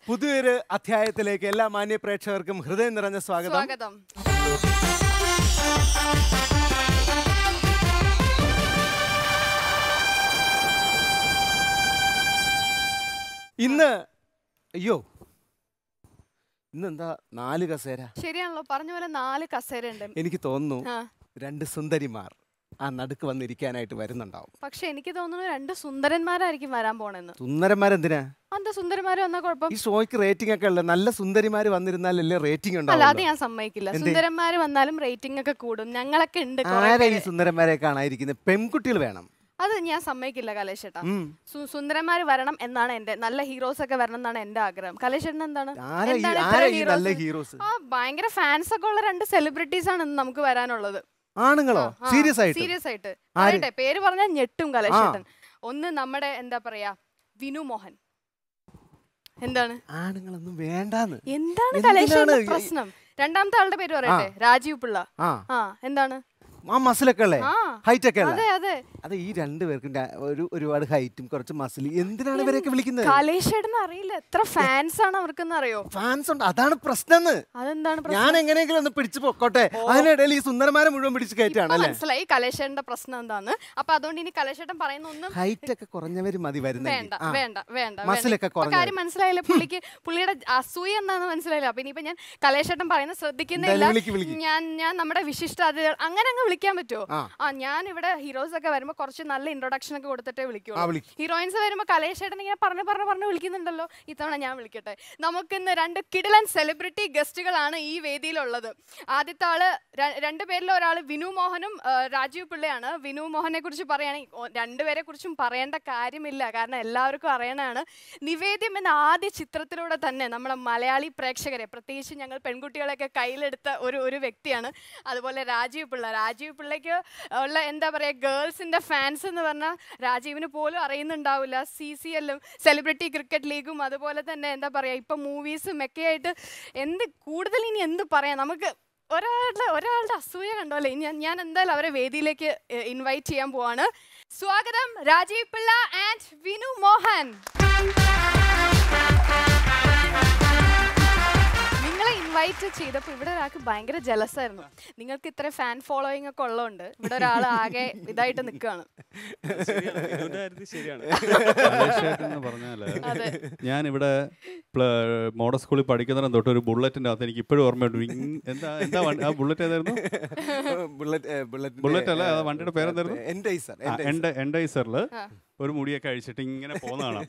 പുതിയൊരു അധ്യായത്തിലേക്ക് എല്ലാ മാന്യ പ്രേക്ഷകർക്കും ഹൃദയം നിറഞ്ഞ സ്വാഗതം. ഇന്ന് ഇന്നെന്താ 4 കസേര? ശരിയാണല്ലോ, പറഞ്ഞ പോലെ 4 കസേര ഉണ്ട്. എനിക്ക് തോന്നുന്നു 2 സുന്ദരിമാർ ആ നടുക്ക് വന്നിരിക്കാനായിട്ട് വരുന്നുണ്ടാവും. പക്ഷെ എനിക്ക് തോന്നുന്നു 2 സുന്ദരന്മാരായിരിക്കും വരാൻ പോണെന്ന്. സുന്ദരന്മാരെന്തിനാ? എന്താ സുന്ദരിമാര് വന്നാ കുഴപ്പം? ഈ ഷോയ്ക്ക് റേറ്റിംഗ് ഒക്കെ ഉള്ള നല്ല സുന്ദരിമാര് വന്നിരുന്നാലല്ലേ റേറ്റിംഗ് ഉണ്ടാവും. അല്ല, അത് ഞാൻ സമ്മതിക്കില്ല. സുന്ദരന്മാര് വന്നാലും റേറ്റിംഗ് ഒക്കെ കൂടും. ഞങ്ങളൊക്കെ ഉണ്ട്. ആരാ ഈ സുന്ദരന്മാരെ കാണാതിരിക്കുന്നത്? പെൺകുട്ടികൾ വേണം. അത് ഞാൻ സമ്മതിക്കില്ല കലേഷേട്ടാ. സുന്ദരന്മാര് വരണം എന്നാണ് എന്റെ, നല്ല ഹീറോസ് ഒക്കെ വരണം എന്നാണ് എന്റെ ആഗ്രഹം. കലേഷേട്ടൻ എന്താണ്? ഭയങ്കര ഫാൻസ് ഒക്കെ ഉള്ള 2 സെലിബ്രിറ്റീസ് ആണ് ഇന്ന് നമുക്ക് വരാനുള്ളത്. ആണുങ്ങളോ? സീരിയസ് ആയിട്ട് പറയട്ടെ, പേര് പറഞ്ഞാൽ ഞെട്ടും കലേഷേട്ടൻ. ഒന്ന് നമ്മുടെ എന്താ പറയാ, വിനു മോഹൻ. എന്താണ്? ആണുങ്ങളൊന്നും വേണ്ടാന്ന്. എന്താണ് കലേഷേട്ടന്റെ പ്രശ്നം? രണ്ടാമത്തെ ആളുടെ പേര് പറയട്ടെ, രാജീവ് പിള്ള. എന്താണ്? ആ മസിലൊക്കെ ഉള്ളേ, ഹൈറ്റ് ഒക്കെ ഉള്ള. അതെ അതെ, ഈ 2 പേർക്കും ഒരുപാട് ഹൈറ്റും കുറച്ച് മസിൽ. എന്തിനാണ് ഇവരെയൊക്കെ വിളിക്കുന്നത്? കലേഷേട്ടന് അറിയില്ല എത്ര ഫാൻസ് ആണ് അവർക്കെന്ന് അറിയോ? ഫാൻസ് ഉണ്ട്, അതാണ് പ്രശ്നം. അതെന്താണ്? ഞാൻ എങ്ങനെയെങ്കിലും ഒന്ന് പിടിച്ചു പൊക്കോട്ടെ, അതിനിടയിൽ ഈ സുന്ദരന്മാരെ മുഴുവൻ പിടിച്ച് കയറ്റാണ്. മനസ്സിലായി കലേഷേട്ടന്റെ പ്രശ്നം എന്താന്ന്. അപ്പൊ അതുകൊണ്ട് ഇനി കലേഷേട്ടൻ പറയുന്ന ഒന്നും ഹൈറ്റ് ഒക്കെ കുറഞ്ഞവര് മതി വരുന്നത്. വേണ്ട മസിലൊക്കെ കാര്യം മനസ്സിലായില്ല. പുള്ളിയുടെ അസൂയ എന്താന്ന് മനസ്സിലായില്ല. അപ്പൊ ഇനിയിപ്പോ ഞാൻ കലേഷേട്ടൻ പറയുന്നത് ശ്രദ്ധിക്കുന്നില്ല. ഞാൻ നമ്മുടെ വിശിഷ്ട അതിഥികൾ അങ്ങനെ അങ്ങ് വിളിക്കാൻ പറ്റുമോ? ഞാൻ ഇവിടെ ഹീറോസ് ഒക്കെ വരുമ്പോ കുറച്ച് നല്ല ഇൻട്രൊഡക്ഷൻ ഒക്കെ കൊടുത്തിട്ടേ വിളിക്കുള്ളൂ. ഹീറോയിൻസ് വരുമ്പോ കലേഷേട്ടൻ ഇങ്ങനെ പറഞ്ഞു വിളിക്കുന്നുണ്ടല്ലോ. ഇത്തവണ ഞാൻ വിളിക്കട്ടെ. നമുക്കിന്ന് 2 കിടിലൻ സെലിബ്രിറ്റി ഗസ്റ്റുകളാണ് ഈ വേദിയിലുള്ളത്. ആദ്യത്തെ ആള്, 2 പേരിൽ ഒരാൾ വിനു മോഹനും രാജീവ് പിള്ളയാണ്. വിനു മോഹനെ കുറിച്ച് പറയുകയാണെങ്കിൽ 2 പേരെ കുറിച്ചും പറയേണ്ട കാര്യമില്ല, കാരണം എല്ലാവർക്കും അറിയണതാണ്. നിവേദ്യം എന്ന ആദ്യ ചിത്രത്തിലൂടെ തന്നെ നമ്മുടെ മലയാളി പ്രേക്ഷകരെ, പ്രത്യേകിച്ച് ഞങ്ങൾ പെൺകുട്ടികളെയൊക്കെ കയ്യിലെടുത്ത ഒരു വ്യക്തിയാണ്. അതുപോലെ രാജീവ് പിള്ളയ്ക്ക് ഉള്ള എന്താ പറയുക, ഗേൾസിന്റെ ഫാൻസ് എന്ന് പറഞ്ഞാൽ രാജീവിന് പോലും അറിയുന്നുണ്ടാവില്ല. CCL-ഉം സെലിബ്രിറ്റി ക്രിക്കറ്റ് ലീഗും അതുപോലെ തന്നെ എന്താ പറയുക, ഇപ്പം മൂവീസും ഒക്കെ ആയിട്ട് കൂടുതൽ ഇനി എന്ത് പറയാം. നമുക്ക് ഒരാളുടെ അസൂയ കണ്ടോല്ലേ. ഞാൻ എന്തായാലും അവരെ വേദിയിലേക്ക് ഇൻവൈറ്റ് ചെയ്യാൻ പോവാണ്. സ്വാഗതം രാജീവ് പിള്ള ആൻഡ് വിനു മോഹൻ. നിങ്ങളെ ഇൻവൈറ്റ് ചെയ്തപ്പോൾ ഇവിടെ ഒരാൾക്ക് ഭയങ്കര ജലസ് ആയിരുന്നു. നിങ്ങൾക്ക് ഇത്ര ഫാൻ ഫോളോയിങ് ഒക്കെ ഉള്ളതുകൊണ്ട് ഇവിടെ ഒരാൾ ആകെ ഇതായിട്ട് നിൽക്കുകയാണ്. ഞാൻ ഇവിടെ മോഡൽ സ്കൂളിൽ പഠിക്കുന്നതിനും തൊട്ട് ഒരു ബുള്ളറ്റിന്റെ അകത്ത് എനിക്ക് ഇപ്പോഴും ഓർമ്മയുണ്ട്. എന്താ ആ ബുള്ളറ്റ് ഏതായിരുന്നു? ബുള്ളറ്റ് അല്ല, വണ്ടിയുടെ പേരെന്തായിരുന്നു? എൻഡൈസറില് ഒരു മുടിയൊക്കെ അഴിച്ചിട്ട് ഇങ്ങനെ പോകുന്നതാണ്.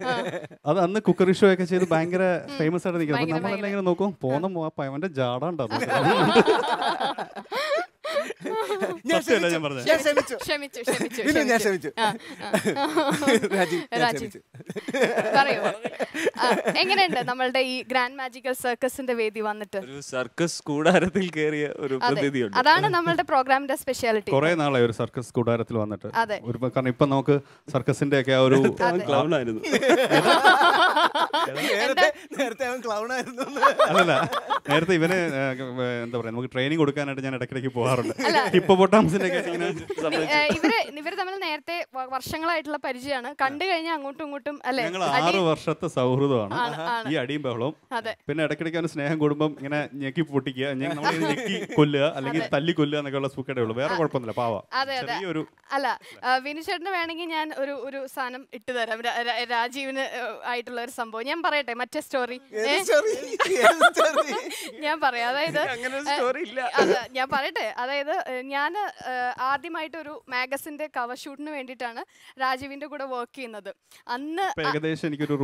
അത് അന്ന് കുക്കറി ഷോ ഒക്കെ ചെയ്ത് ഭയങ്കര ഫേമസ് ആയിട്ട് നിൽക്കുന്നത്. നമ്മളെല്ലാം ഇങ്ങനെ നോക്കും, പോന്ന അവന്റെ ജാട ഉണ്ടാവും. ഞാൻ സത്യമല്ല ഞാൻ പറഞ്ഞത്. ഞാൻ ക്ഷമിച്ചു. ക്ഷമിച്ചു ക്ഷമിച്ചു വിനു, ഞാൻ ക്ഷമിച്ചു. രാജീവ്, ഞാൻ രാജീവ് ക്ഷമിച്ചു. പറയൂ, എങ്ങനെയുണ്ട് നമ്മളുടെ ഈ ഗ്രാൻഡ് മാജിക്കൽ സർക്കസിന്റെ വേദി വന്നിട്ട്? ഒരു സർക്കസ് കൂടാരത്തിൽ കയറിയ ഒരു പ്രതീതിയുണ്ട്. അതാണ് നമ്മളുടെ പ്രോഗ്രാമിന്റെ സ്പെഷ്യാലിറ്റി. കുറെ നാളായി ഒരു സർക്കസ് കൂടാരത്തിൽ വന്നിട്ട്. അതെ. കാരണം ഇപ്പൊ നമുക്ക് സർക്കസിന്റെ ഒക്കെ ആ ഒരു ക്ലൗൺ ആയിരുന്നു. നേരത്തെ അവൻ ക്ലൗൺ ആയിരുന്നു. അല്ലല്ല, നേരത്തെ ഇവന് എന്താ പറയാ, നമുക്ക് ട്രെയിനിങ് കൊടുക്കാനായിട്ട് ഞാൻ ഇടയ്ക്കിടയ്ക്ക് പോകാറുണ്ട്. ഹിപ്പോപ്പൊട്ടാമസിന്റെ ഒക്കെ ഇവര് തമ്മിൽ നേരത്തെ വർഷങ്ങളായിട്ടുള്ള പരിചയമാണ്. കണ്ടു കഴിഞ്ഞാൽ അങ്ങോട്ടും ഇങ്ങോട്ടും അല്ലെ, ഞങ്ങൾ 6 വർഷത്തെ സൗഹൃദമാണ് ഈ അടിയും ബഹളവും. പിന്നെ ഇടയ്ക്കിടയ്ക്ക് അവന് സ്നേഹം കൂടുമ്പം ഇങ്ങനെ ഞെക്കി പൊട്ടിക്കുക, നമ്മൾ ഞെക്കി കൊല്ലുക അല്ലെങ്കിൽ തല്ലി കൊല്ലുക എന്നൊക്കെയുള്ള സുഖടേ ഉള്ളൂ. വേറെ കുഴപ്പമൊന്നുമില്ല, പാവ. ചെറിയൊരു അല്ല, വിനുചേട്ടന് വേണമെങ്കിൽ ഞാൻ ഒരു സാധനം ഇട്ടുതരാം, രാജീവിന് ആയിട്ടുള്ള ഒരു സംഭവം ഞാൻ പറയട്ടെ. മറ്റേ സ്റ്റോറി ഞാൻ പറയാം. അതായത് ഞാൻ പറയട്ടെ, അതായത് ഞാൻ ആദ്യമായിട്ട് ഒരു മാഗസിന്റെ കവർ ഷൂട്ടിന് വേണ്ടിയിട്ടാണ് രാജീവിന്റെ കൂടെ വർക്ക് ചെയ്യുന്നത്. അന്ന് ഏകദേശം എനിക്കൊരു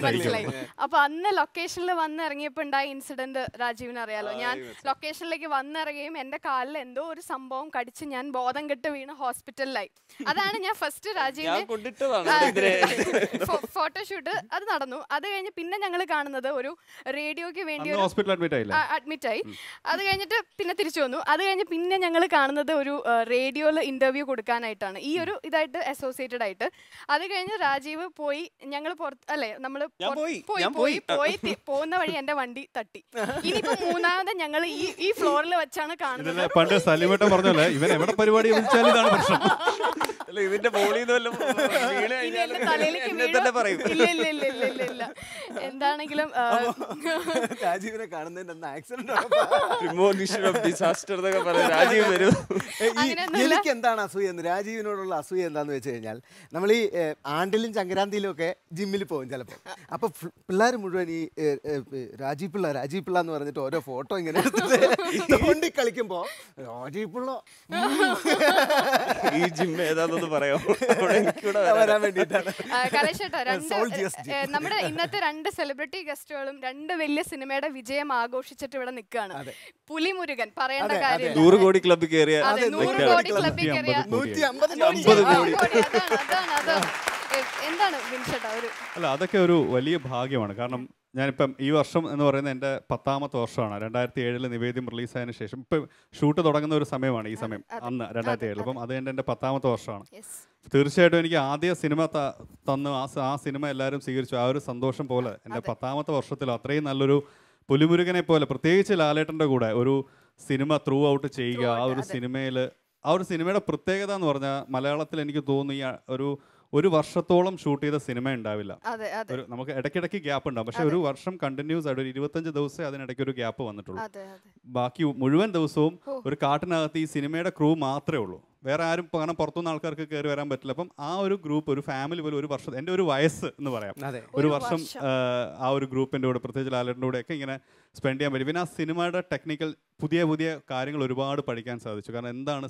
മനസ്സിലായി. അപ്പൊ അന്ന് ലൊക്കേഷനിൽ വന്നിറങ്ങിയപ്പോ ഉണ്ടായ ഇൻസിഡന്റ് രാജീവിന് അറിയാലോ. ഞാൻ ലൊക്കേഷനിലേക്ക് വന്നിറങ്ങുകയും എന്റെ കാലിൽ എന്തോ ഒരു സംഭവം കടിച്ച് ഞാൻ ബോധം കെട്ട് വീണ് ഹോസ്പിറ്റലിലായി. അതാണ് ഞാൻ ഫസ്റ്റ് രാജീവിനെ ഫോട്ടോഷൂട്ട് അത് നടന്നു. അത് കഴിഞ്ഞ് പിന്നെ ഞങ്ങൾ കാണുന്നത് ഒരു റേഡിയോക്ക് വേണ്ടി അഡ്മിറ്റ് ആയി. അത് കഴിഞ്ഞിട്ട് പിന്നെ തിരിച്ചു വന്നു. അത് കഴിഞ്ഞ് പിന്നെ ഞങ്ങൾ കാണുന്നത് ഒരു റേഡിയോയിൽ ഇന്റർവ്യൂ കൊടുക്കാനായിട്ടാണ്, ഈ ഒരു ഇതായിട്ട് അസോസിയേറ്റഡ് ആയിട്ട്. അത് കഴിഞ്ഞ് രാജീവ് പോയി, ഞങ്ങൾ അല്ലെ നമ്മള് പോകുന്ന വഴി എന്റെ വണ്ടി തട്ടി. ഇനിയിപ്പോ മൂന്നാമത് ഞങ്ങൾ ഈ ഫ്ലോറിൽ വെച്ചാണ് കാണുന്നത്. പണ്ട് സലിമേട്ടൻ പറഞ്ഞല്ലേ, ഇവൻ എവിടെ പരിപാടി വിളിച്ചാലും ഇതാണ് പ്രശ്നം. ഇതിന്റെ ഇല്ല എന്താണെങ്കിലും രാജീവിനെ കാണുന്നതിന്റെ ആക്സിഡന്റ് എനിക്ക് എന്താണ് അസൂയ എന്ന്, രാജീവിനോടുള്ള അസൂയ എന്താന്ന് വെച്ച് കഴിഞ്ഞാൽ, നമ്മൾ ഈ ആണ്ടിലും സംക്രാന്തിയിലും ഒക്കെ ജിമ്മിൽ പോകും ചിലപ്പോൾ. അപ്പൊ പിള്ളേർ മുഴുവൻ ഈ രാജീവ് പിള്ള എന്ന് പറഞ്ഞിട്ട് ഓരോ ഫോട്ടോ ഇങ്ങനെ എടുത്തിട്ട് തോണ്ടി കളിക്കുമ്പോ രാജീവ് പിള്ള ഈ ജിം ഏതാണെന്ന് പറയാം വരാൻ വേണ്ടിയിട്ടാണ്. കലേഷേട്ടാ, നമ്മുടെ ഇന്നത്തെ 2 സെലിബ്രിറ്റി ഗസ്റ്റുകളും 2 വലിയ സിനിമയുടെ വിജയം ആഘോഷിച്ചിട്ട് ഇവിടെ നിൽക്കുകയാണ്. പുലിമുരുകൻ പറയേണ്ട കാര്യം, 100 കോടി ക്ലബ്ബിൽ കയറിയ 100 കോടി ക്ലബ്ബിൽ കയറിയ 150 കോടി. എന്താണ് വിൻഷേട്ടാ ഒരു അല്ല, അതൊക്കെ ഒരു വലിയ ഭാഗ്യമാണ്. കാരണം ഞാനിപ്പം ഈ വർഷം എന്ന് പറയുന്നത് എൻ്റെ 10ാമത്തെ വർഷമാണ്. 2007 നിവേദ്യം റിലീസായതിനു ശേഷം ഇപ്പം ഷൂട്ട് തുടങ്ങുന്ന ഒരു സമയമാണ് ഈ സമയം, അന്ന് 2007. അപ്പം അത് എൻ്റെ 10ാമത്തെ വർഷമാണ്. തീർച്ചയായിട്ടും എനിക്ക് ആദ്യ സിനിമ തന്നു, ആ സിനിമ എല്ലാവരും സ്വീകരിച്ചു. ആ ഒരു സന്തോഷം പോലെ എൻ്റെ 10ാമത്തെ വർഷത്തിൽ അത്രയും നല്ലൊരു പുലിമുരുകനെ പോലെ, പ്രത്യേകിച്ച് ലാലേട്ടൻ്റെ കൂടെ ഒരു സിനിമ ത്രൂ ഔട്ട് ചെയ്യുക. ആ ഒരു സിനിമയുടെ പ്രത്യേകത എന്ന് പറഞ്ഞാൽ, മലയാളത്തിൽ എനിക്ക് തോന്നുന്നു ഈ ഒരു വർഷത്തോളം ഷൂട്ട് ചെയ്ത സിനിമ ഉണ്ടാവില്ല. നമുക്ക് ഇടയ്ക്കിടയ്ക്ക് ഗ്യാപ്പ് ഉണ്ടാവും, പക്ഷെ ഒരു വർഷം കണ്ടിന്യൂസ് ആയിട്ട് ഒരു 25 ദിവസമേ അതിനിടയ്ക്ക് ഒരു ഗ്യാപ്പ് വന്നിട്ടുള്ളൂ. ബാക്കി മുഴുവൻ ദിവസവും ഒരു കാട്ടിനകത്ത് ഈ സിനിമയുടെ ക്രൂ മാത്രമേ ഉള്ളൂ. വേറെ ആരും കാരണം പുറത്തുനിന്ന് ആൾക്കാർക്ക് കയറി വരാൻ പറ്റില്ല. അപ്പം ആ ഒരു ഗ്രൂപ്പ്, ഒരു ഫാമിലി പോലെ, ഒരു വർഷം, എൻ്റെ ഒരു വയസ്സ് എന്ന് പറയാം, ഒരു വർഷം ആ ഒരു ഗ്രൂപ്പിൻ്റെ കൂടെ, പ്രത്യേകിച്ച് ലാലേട്ടൻ്റെ കൂടെ ഒക്കെ ഇങ്ങനെ സ്പെൻഡ് ചെയ്യാൻ പറ്റും. പിന്നെ ആ സിനിമയുടെ ടെക്നിക്കൽ പുതിയ കാര്യങ്ങൾ ഒരുപാട് പഠിക്കാൻ സാധിച്ചു. കാരണം എന്താണ്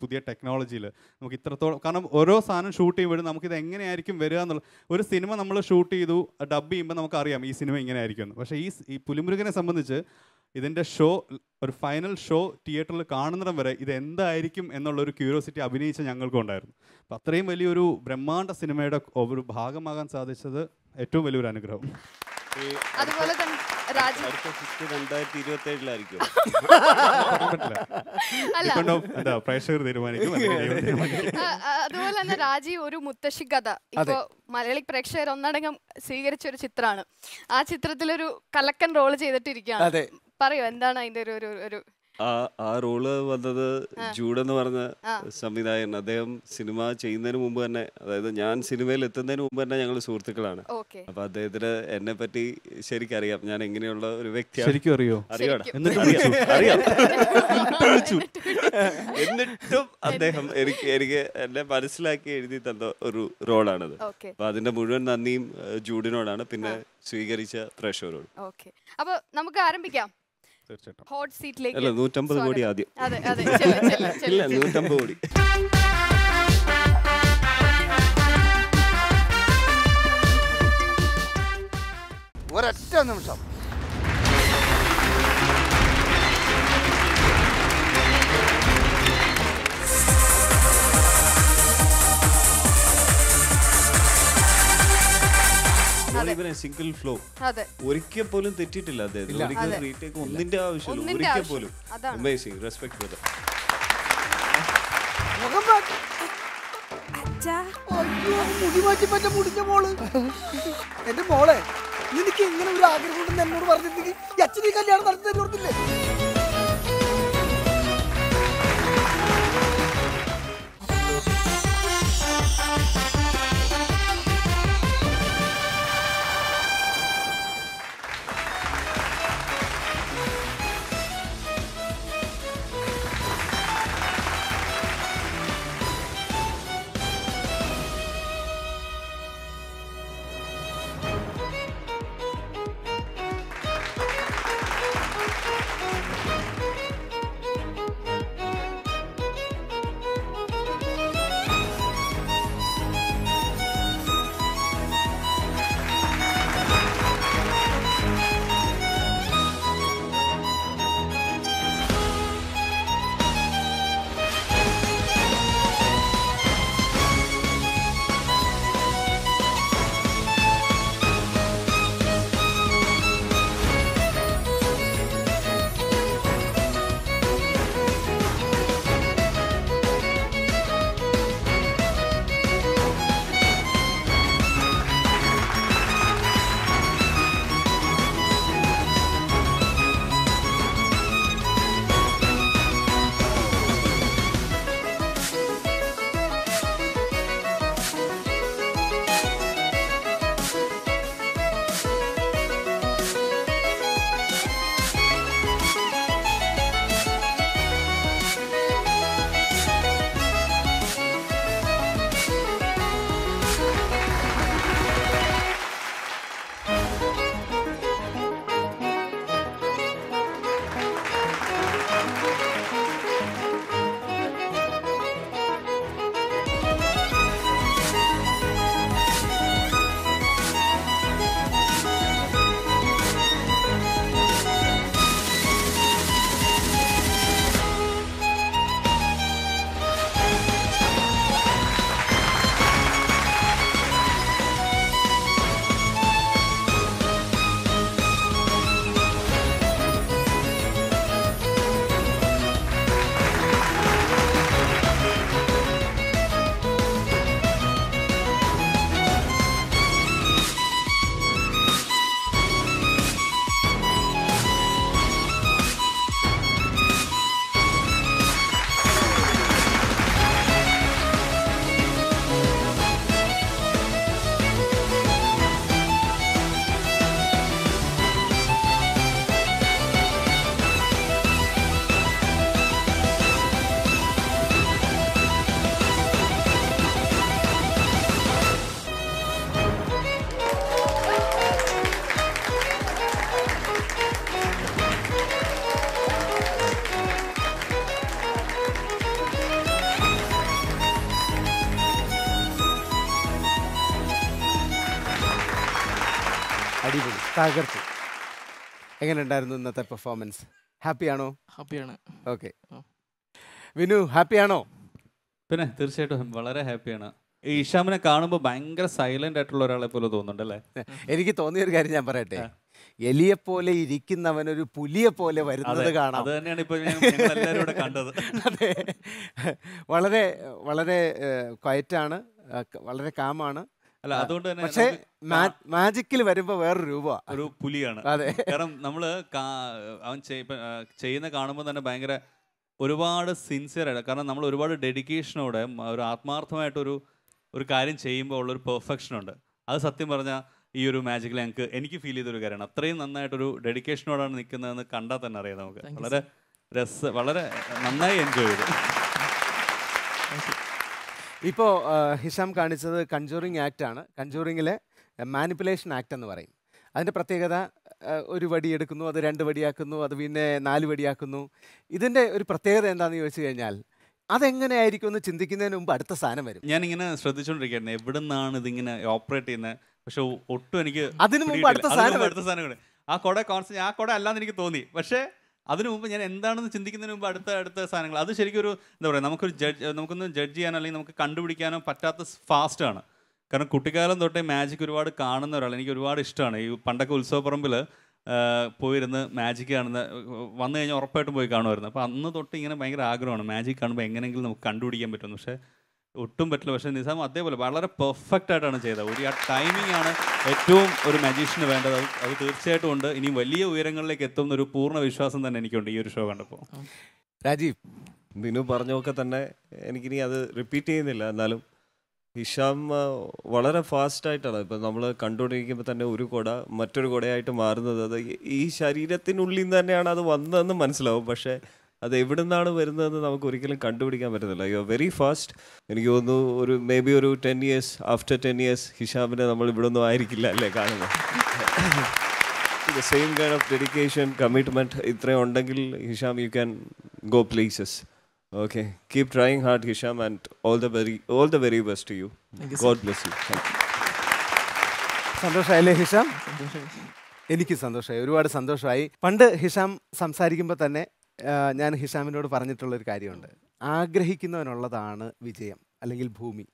പുതിയ ടെക്നോളജിയിൽ നമുക്ക് ഇത്രത്തോളം, കാരണം ഓരോ സാധനം ഷൂട്ട് ചെയ്യുമ്പോഴും നമുക്കിത് എങ്ങനെയായിരിക്കും വരിക എന്നുള്ള ഒരു സിനിമ നമ്മൾ ഷൂട്ട് ചെയ്തു ഡബ് ചെയ്യുമ്പോൾ നമുക്കറിയാം ഈ സിനിമ ഇങ്ങനെ ആയിരിക്കും. പക്ഷേ ഈ പുലിമുരുകനെ സംബന്ധിച്ച് ഇതിൻ്റെ ഒരു ഫൈനൽ ഷോ തിയേറ്ററിൽ കാണുന്നിടം വരെ ഇത് എന്തായിരിക്കും എന്നുള്ളൊരു ക്യൂരിയോസിറ്റി അഭിനയിച്ച ഞങ്ങൾക്കും ഉണ്ടായിരുന്നു. അപ്പം അത്രയും വലിയൊരു ബ്രഹ്മാണ്ഡ സിനിമയുടെ ഒരു ഭാഗമാകാൻ സാധിച്ചത് ഏറ്റവും വലിയൊരു അനുഗ്രഹം. അതുപോലെ തന്നെ 2027 പ്രേക്ഷകർ തീരുമാനിക്കും. അതുപോലെ തന്നെ രാജീവ് ഒരു മുത്തശ്ശി കഥ ഇപ്പൊ മലയാളി പ്രേക്ഷകർ ഒന്നടങ്കം സ്വീകരിച്ച ഒരു ചിത്രമാണ്. ആ ചിത്രത്തിലൊരു കലക്കൻ റോള് ചെയ്തിട്ടിരിക്കുകയാണ്. പറയോ എന്താണ് അതിന്റെ ഒരു ആ റോള് വന്നത് ജൂഡ് എന്ന് പറഞ്ഞ സംവിധായകൻ. അദ്ദേഹം സിനിമ ചെയ്യുന്നതിന് മുമ്പ് തന്നെ, അതായത് ഞാൻ സിനിമയിൽ എത്തുന്നതിന് മുമ്പ് തന്നെ ഞങ്ങൾ സുഹൃത്തുക്കളാണ്. അപ്പൊ അദ്ദേഹത്തിന് എന്നെ പറ്റി ശരിക്കും അറിയാം, ഞാൻ എങ്ങനെയുള്ള ഒരു വ്യക്തിയാണ്. ശരിക്കും അറിയോ? അറിയാം. എന്നിട്ടും അദ്ദേഹം എനിക്ക് എന്നെ മനസ്സിലാക്കി എഴുതി തന്ന ഒരു റോളാണത്. അപ്പൊ അതിന്റെ മുഴുവൻ നന്ദിയും ജൂഡിനോടാണ്, പിന്നെ സ്വീകരിച്ച പ്രേക്ഷകരോട്. അപ്പൊ നമുക്ക് ആരംഭിക്കാം. ഹോട്ട് സീറ്റിലേക്ക് 150 കോടി ആദ്യം. ഇല്ല, 150 കോടി. ഒരൊറ്റ നിമിഷം. Not even a single flaw. ഒരിക്കൽ പോലും തെറ്റിയിട്ടില്ല അദ്ദേഹം. ഒരിക്കൽ റീടേക്ക് ഒന്നിന്റെ ആവശ്യമില്ല, ഒരിക്കൽ പോലും. അമേസിംഗ്, റെസ്പെക്ട് വിത്ത്. എന്റെ മോളെ, നിനക്ക് ഇങ്ങനെ ഒരു ആഗ്രഹം ഉണ്ടെന്ന് എന്നോട് പറഞ്ഞിട്ടുണ്ടെങ്കിൽ അച്ഛനീ കല്യാണം നടത്തി തരുന്നില്ലേ? അടിപൊളി, തകർത്തു. എങ്ങനെ ഉണ്ടായിരുന്നു ഇന്നത്തെ പെർഫോമൻസ്? ഹാപ്പിയാണോ? ഹാപ്പിയാണ്. ഓക്കെ. വിനു, ഹാപ്പിയാണോ? പിന്നെ തീർച്ചയായിട്ടും വളരെ ഹാപ്പിയാണ്. ഈ ഇഷാമിനെ കാണുമ്പോൾ ഭയങ്കര സൈലന്റ് ആയിട്ടുള്ള ഒരാളെ പോലെ തോന്നുന്നുണ്ടല്ലേ? എനിക്ക് തോന്നിയൊരു കാര്യം ഞാൻ പറയട്ടെ, എലിയെ പോലെ ഇരിക്കുന്നവനൊരു പുലിയെ പോലെ വരുന്നത് കാണാം. അത് തന്നെയാണ് ഇപ്പൊ എല്ലാവരും ഇവിടെ കണ്ടത്. അതെ, വളരെ വളരെ ക്വയറ്റാണ്, വളരെ കാമാണ്. അല്ല, അതുകൊണ്ട് തന്നെ പക്ഷേ മാജിക്കിൽ വരുമ്പോ വേറൊരു രൂപ, ഒരു പുലിയാണ്. അതെ, കാരണം നമ്മള് അവൻ ചെയ്യുന്ന കാണുമ്പോൾ തന്നെ ഭയങ്കര ഒരുപാട് സിൻസിയർ ആയിട്ട്, കാരണം നമ്മൾ ഒരുപാട് ഡെഡിക്കേഷനോടെ ഒരു ആത്മാർത്ഥമായിട്ടൊരു കാര്യം ചെയ്യുമ്പോൾ ഉള്ളൊരു പെർഫെക്ഷൻ ഉണ്ട്. അത് സത്യം പറഞ്ഞാൽ ഈ ഒരു മാജിക്കിൽ എനിക്ക് ഫീൽ ചെയ്തൊരു കാര്യമാണ്. അത്രയും നന്നായിട്ടൊരു ഡെഡിക്കേഷനോടാണ് നിൽക്കുന്നതെന്ന് കണ്ടാൽ തന്നെ അറിയാം നമുക്ക്. വളരെ നന്നായി എൻജോയ് ചെയ്തു. ഇപ്പോൾ ഹിഷാം കാണിച്ചത് കൺജൂറിങ് ആക്റ്റാണ്. കൺജൂറിങ്ങിലെ മാനിപ്പുലേഷൻ ആക്ട് എന്ന് പറയും. അതിൻ്റെ പ്രത്യേകത, ഒരു വടി എടുക്കുന്നു, അത് 2 വടിയാക്കുന്നു, അത് പിന്നെ 4 വടിയാക്കുന്നു. ഇതിൻ്റെ ഒരു പ്രത്യേകത എന്താണെന്ന് ചോദിച്ചു കഴിഞ്ഞാൽ, അതെങ്ങനെയായിരിക്കും എന്ന് ചിന്തിക്കുന്നതിന് മുമ്പ് അടുത്ത സാധനം വരും. ഞാനിങ്ങനെ ശ്രദ്ധിച്ചുകൊണ്ടിരിക്കുകയായിരുന്നു എവിടെ നിന്നാണ് ഇതിങ്ങനെ ഓപ്പറേറ്റ് ചെയ്യുന്നത്. പക്ഷെ ഒട്ടും എനിക്ക് അതിന് മുമ്പ് അടുത്ത സാധനം ആ കുട കോൺസെപ്റ്റ്, ആ കുട അല്ലാന്ന് എനിക്ക് തോന്നി. പക്ഷേ അതിനു മുമ്പ് ഞാൻ എന്താണെന്ന് ചിന്തിക്കുന്നതിന് മുമ്പ് അടുത്ത സാധനങ്ങൾ, അത് ശരിക്കും ഒരു എന്താ പറയുക, നമുക്കൊന്ന് ജഡ്ജ് ചെയ്യാനോ അല്ലെങ്കിൽ നമുക്ക് കണ്ടുപിടിക്കാനോ പറ്റാത്ത ഫാസ്റ്റാണ്. കാരണം കുട്ടിക്കാലം തൊട്ടേ മാജിക് ഒരുപാട് കാണുന്ന ഒരാൾ, എനിക്ക് ഒരുപാട് ഇഷ്ടമാണ്. ഈ പണ്ടൊക്കെ ഉത്സവപ്പറമ്പിൽ പോയിരുന്ന് മാജിക് കാണുന്ന, വന്നു കഴിഞ്ഞാൽ ഉറപ്പായിട്ടും പോയി കാണുമായിരുന്നു. അപ്പോൾ അന്ന് തൊട്ട് ഇങ്ങനെ ഭയങ്കര ആഗ്രഹമാണ് മാജിക് കാണുമ്പോൾ എങ്ങനെയെങ്കിലും നമുക്ക് കണ്ടുപിടിക്കാൻ പറ്റുമെന്ന്. പക്ഷേ ഒട്ടും പറ്റില്ല. പക്ഷേ നിസാം അതേപോലെ വളരെ പെർഫെക്റ്റ് ആയിട്ടാണ് ചെയ്തത്. ആ ടൈമിംഗ് ആണ് ഏറ്റവും ഒരു മജീഷ്യന് വേണ്ടത്. അത് തീർച്ചയായിട്ടും ഉണ്ട്. ഇനി വലിയ ഉയരങ്ങളിലേക്ക് എത്തുന്ന ഒരു പൂർണ്ണ വിശ്വാസം തന്നെ എനിക്കുണ്ട് ഈ ഒരു ഷോ കണ്ടപ്പോൾ. രാജീവ്, ബിനു പറഞ്ഞൊക്കെ തന്നെ എനിക്കിനി അത് റിപ്പീറ്റ് ചെയ്യുന്നില്ല. എന്നാലും ഹിഷാം വളരെ ഫാസ്റ്റായിട്ടാണ് ഇപ്പം നമ്മൾ കണ്ടുകൊണ്ടിരിക്കുമ്പോൾ തന്നെ ഒരു കുട മറ്റൊരു കുടയായിട്ട് മാറുന്നത്. അത് ഈ ശരീരത്തിനുള്ളിൽ നിന്ന് തന്നെയാണ് അത് വന്നതെന്ന് മനസ്സിലാവും. പക്ഷേ അത് എവിടെ നിന്നാണ് വരുന്നതെന്ന് നമുക്ക് ഒരിക്കലും കണ്ടുപിടിക്കാൻ പറ്റുന്നില്ല. You are very fast. എനിക്ക് തോന്നുന്നു മേ ബി ഒരു 10 years, ആഫ്റ്റർ 10 years ഹിഷാമിനെ നമ്മൾ ഇവിടെ ഒന്നും ആയിരിക്കില്ല അല്ലേ കാണുന്നത്. The same kind of dedication, commitment ഇത്രയും ഉണ്ടെങ്കിൽ Hisham you can go places. Okay, keep trying hard, Hisham, and all the very best to you. God bless you. സന്തോഷമായില്ലേ ഹിഷാം? എനിക്ക് സന്തോഷമായി, ഒരുപാട് സന്തോഷമായി. പണ്ട് ഹിഷാം സംസാരിക്കുമ്പോൾ തന്നെ ഞാൻ ഹിഷാമിനോട് പറഞ്ഞിട്ടുള്ളൊരു കാര്യമുണ്ട്. ആഗ്രഹിക്കുന്നവനുള്ളതാണ് വിജയം അല്ലെങ്കിൽ ഭൂമി.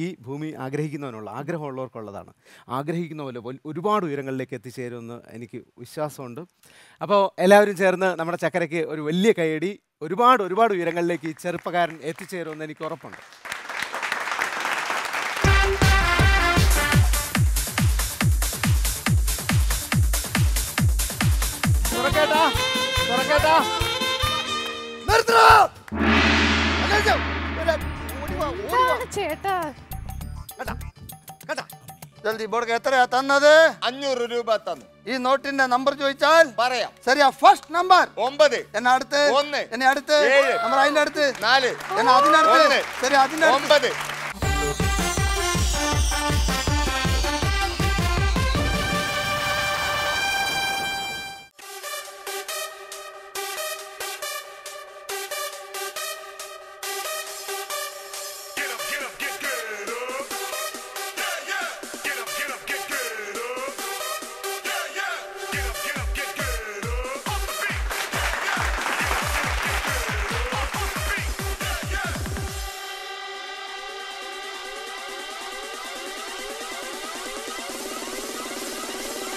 ഈ ഭൂമി ആഗ്രഹമുള്ളവർക്കുള്ളതാണ്. ആഗ്രഹിക്കുന്ന പോലെ ഒരുപാട് ഉയരങ്ങളിലേക്ക് എത്തിച്ചേരുമെന്ന് എനിക്ക് വിശ്വാസമുണ്ട്. അപ്പോൾ എല്ലാവരും ചേർന്ന് നമ്മുടെ ചക്കരയ്ക്ക് ഒരു വലിയ കൈയടി. ഒരുപാട് ഉയരങ്ങളിലേക്ക് ഈ ചെറുപ്പക്കാരൻ എത്തിച്ചേരുമെന്ന് എനിക്ക് ഉറപ്പുണ്ട്. ചേട്ടാ ജൽദി ബോർഡ് എത്രയാ തന്നത്? 500 രൂപ തന്നു. ഈ നോട്ടിന്റെ നമ്പർ ചോദിച്ചാൽ പറയാം. ശരിയാ. ഫസ്റ്റ് നമ്പർ 9, എന്നെ അടുത്ത് 1, എന്നെ അടുത്ത് 7, നമ്പർ അതിന്റെ അടുത്ത് 4, എന്നെ അതിനടുത്ത് 1, ശരി അതിന്റെ അടുത്ത് 9.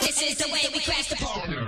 This is the way we crash the party.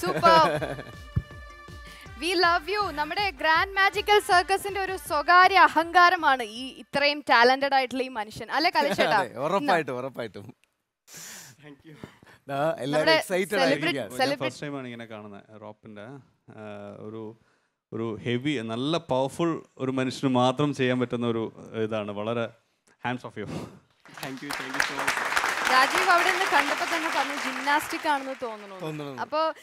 Super. We love you. നമ്മുടെ ഗ്രാൻഡ് മാജിക്കൽ സർക്കസിന്റെ ഒരു സ്വകാര്യ അഹങ്കാരമാണ് ഈ ഇത്രയും ടാലന്റഡ് ആയിട്ടുള്ള ഈ മനുഷ്യൻ, അല്ലെ കലേഷേട്ടാ? ഉറപ്പായിട്ടും. എല്ലാവരും എക്സൈറ്റഡ് ആയിരിക്കുകയാണ്. ഫസ്റ്റ് ടൈമാണ് ഇങ്ങനെ കാണുന്നത് റോപ്പിന്റെ ഒരു ഹെവി നല്ല പവർഫുൾ ഒരു മനുഷ്യന് മാത്രം ചെയ്യാൻ പറ്റുന്ന ഒരു ഇതാണ്. വളരെ hands off you. Thank you so much. Rajeev അവിടെ നിന്ന് കണ്ടപ്പോ തന്നെ പറഞ്ഞു ജിംനാസ്റ്റിക് ആണെന്ന് തോന്നുന്നു.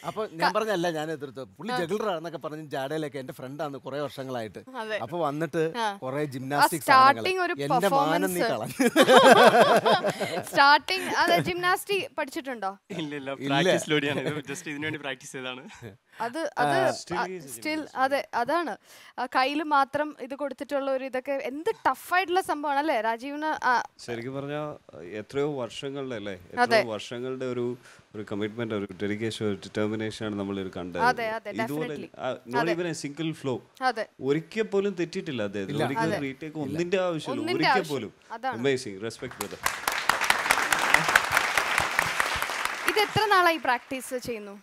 അപ്പൊ ഞാൻ പറഞ്ഞല്ല, ഞാൻ എതിർത്തു. പുള്ളി ജഗിളറാന്നൊക്കെ പറഞ്ഞ് ജാഡയിലൊക്കെ എന്റെ ഫ്രണ്ടാണ് കുറെ വർഷങ്ങളായിട്ട്. അപ്പൊ വന്നിട്ട് കുറെ ജിംനാസ്റ്റിക് എന്റെ മാനം നീ കളഞ്ഞു. സ്റ്റാർട്ടിങ് അതെ ജിംനാസ്റ്റിക് പഠിച്ചിട്ടുണ്ടോ? ഇല്ല, പ്രാക്ടീസിലൂടെയാണ്. ജസ്റ്റ് ഇതിനു വേണ്ടി പ്രാക്ടീസ് ചെയ്തതാണ്. അത് സ്റ്റിൽ അതെ, അതാണ് കയ്യിൽ മാത്രം ഇത് കൊടുത്തിട്ടുള്ള ഒരു ഇതൊക്കെ എന്ത് ടഫായിട്ടുള്ള സംഭവമാണ് അല്ലേ രാജീവിന്? ശരിക്കും പറഞ്ഞാൽ എത്രയോ വർഷങ്ങളുടെ വർഷങ്ങളുടെ ഒരു കമ്മിറ്റ്മെന്റ്, ഒരു ഡെഡിക്കേഷൻ, ഒരു ഡിറ്റർമിനേഷൻ ആണ് നമ്മൾ കണ്ടത്. ഇതുപോലെ not even a single flaw ഒരിക്കൽ പോലും തെറ്റിയിട്ടില്ല അദ്ദേഹത്തിന്. ഒരിക്കൽ റീടേക്ക് ഒന്നിന്റെ ആവശ്യമില്ല, ഒരിക്കൽ പോലും. Amazing, respect brother. ഇത് എത്ര നാളായി പ്രാക്ടീസ് ചെയ്യുന്നു?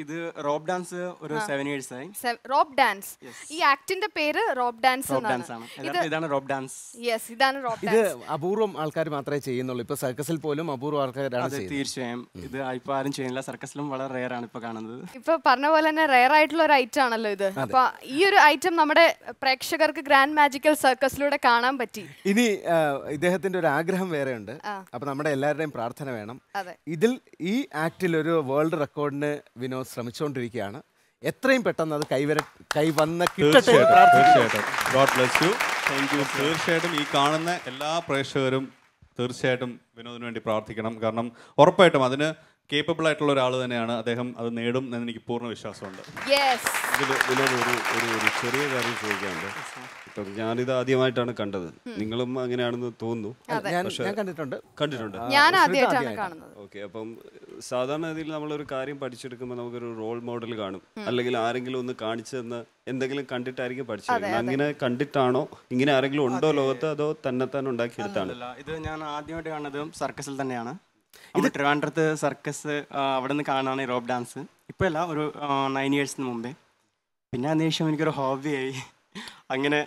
ഇത് റോപ്പ് ഡാൻസ് ഒരു 7 years ആയി. റോപ്പ് ഡാൻസ്, ഈ ആക്ടിന്റെ പേര് റോപ്പ് ഡാൻസ് എന്നാണ്. ഇതാണ് റോപ്പ് ഡാൻസ്. യെസ്, ഇതാണ് റോപ്പ് ഡാൻസ്. ഇത് അപൂർവം ആൾക്കാർ മാത്രമേ ചെയ്യുന്നുള്ളൂ. ഇപ്പൊ സർക്കസിൽ പോലും അപൂർവം ആൾക്കാരാണ് ചെയ്യുന്നത്. തീർച്ചയായും ഇത് ഇപ്പൊ ആരും ചെയ്യുന്നില്ല. സർക്കസിലും വളരെ റെയർ ആണ് ഇപ്പൊ കാണുന്നത്. ഇപ്പൊ പറഞ്ഞ പോലെ തന്നെ റെയർ ആയിട്ടുള്ള ഒരു ഐറ്റം ആണല്ലോ ഇത്. അപ്പൊ ഈ ഒരു ഐറ്റം നമ്മുടെ പ്രേക്ഷകർക്ക് ഗ്രാൻഡ് മാജിക്കൽ സർക്കസിലൂടെ കാണാൻ പറ്റി. ഇനി ഇദ്ദേഹത്തിന്റെ ഒരു ആഗ്രഹം വേറെ ഉണ്ട്. അപ്പൊ നമ്മുടെ എല്ലാവരുടെയും പ്രാർത്ഥന വേണം. ഇതിൽ ഈ ആക്ടിൽ ഒരു വേൾഡ് റെക്കോർഡിന് വിനോദ് ശ്രമിച്ചുകൊണ്ടിരിക്കുകയാണ്. എത്രയും പെട്ടെന്ന് അത് കൈവന്ന് കിട്ടട്ടെ. തീർച്ചയായിട്ടും ഈ കാണുന്ന എല്ലാ പ്രേക്ഷകരും തീർച്ചയായിട്ടും വിനോദിന് വേണ്ടി പ്രാർത്ഥിക്കണം. കാരണം ഉറപ്പായിട്ടും അതിന് കേപ്പബിൾ ആയിട്ടുള്ള ഒരാൾ തന്നെയാണ് അദ്ദേഹം. അത് നേടും എന്ന് എനിക്ക് പൂർണ്ണ വിശ്വാസമുണ്ട്. വിനോദ് ഒരു ചെറിയ കാര്യം ചോദിക്കാനുണ്ട്. ഇപ്പം ഞാനിത് ആദ്യമായിട്ടാണ് കണ്ടത്. നിങ്ങളും അങ്ങനെയാണെന്ന് തോന്നുന്നു. കണ്ടിട്ടുണ്ട്. ഓക്കെ. അപ്പം സാധാരണ രീതിയിൽ നമ്മളൊരു കാര്യം പഠിച്ചെടുക്കുമ്പോൾ നമുക്കൊരു റോൾ മോഡൽ കാണും, അല്ലെങ്കിൽ ആരെങ്കിലും ഒന്ന് കാണിച്ചു തന്ന് എന്തെങ്കിലും കണ്ടിട്ടായിരിക്കും പഠിച്ചെടുക്കുന്നത്. അങ്ങനെ കണ്ടിട്ടാണോ, ഇങ്ങനെ ആരെങ്കിലും ഉണ്ടോ ലോകത്ത്, അതോ തന്നെത്താൻ ഉണ്ടാക്കിയെടുത്താണ്? ഇത് ഞാൻ ആദ്യമായിട്ട് കാണുന്നത് സർക്കസിൽ തന്നെയാണ്. ട്രിവാൻഡ്രത്ത് സർക്കസ്, അവിടെ നിന്ന് കാണാനാണ് റോപ്പ് ഡാൻസ്. ഇപ്പോഴല്ല, ഒരു 9 years മുമ്പേ. പിന്നെ അതിനുശേഷം എനിക്കൊരു ഹോബിയായി. അങ്ങനെ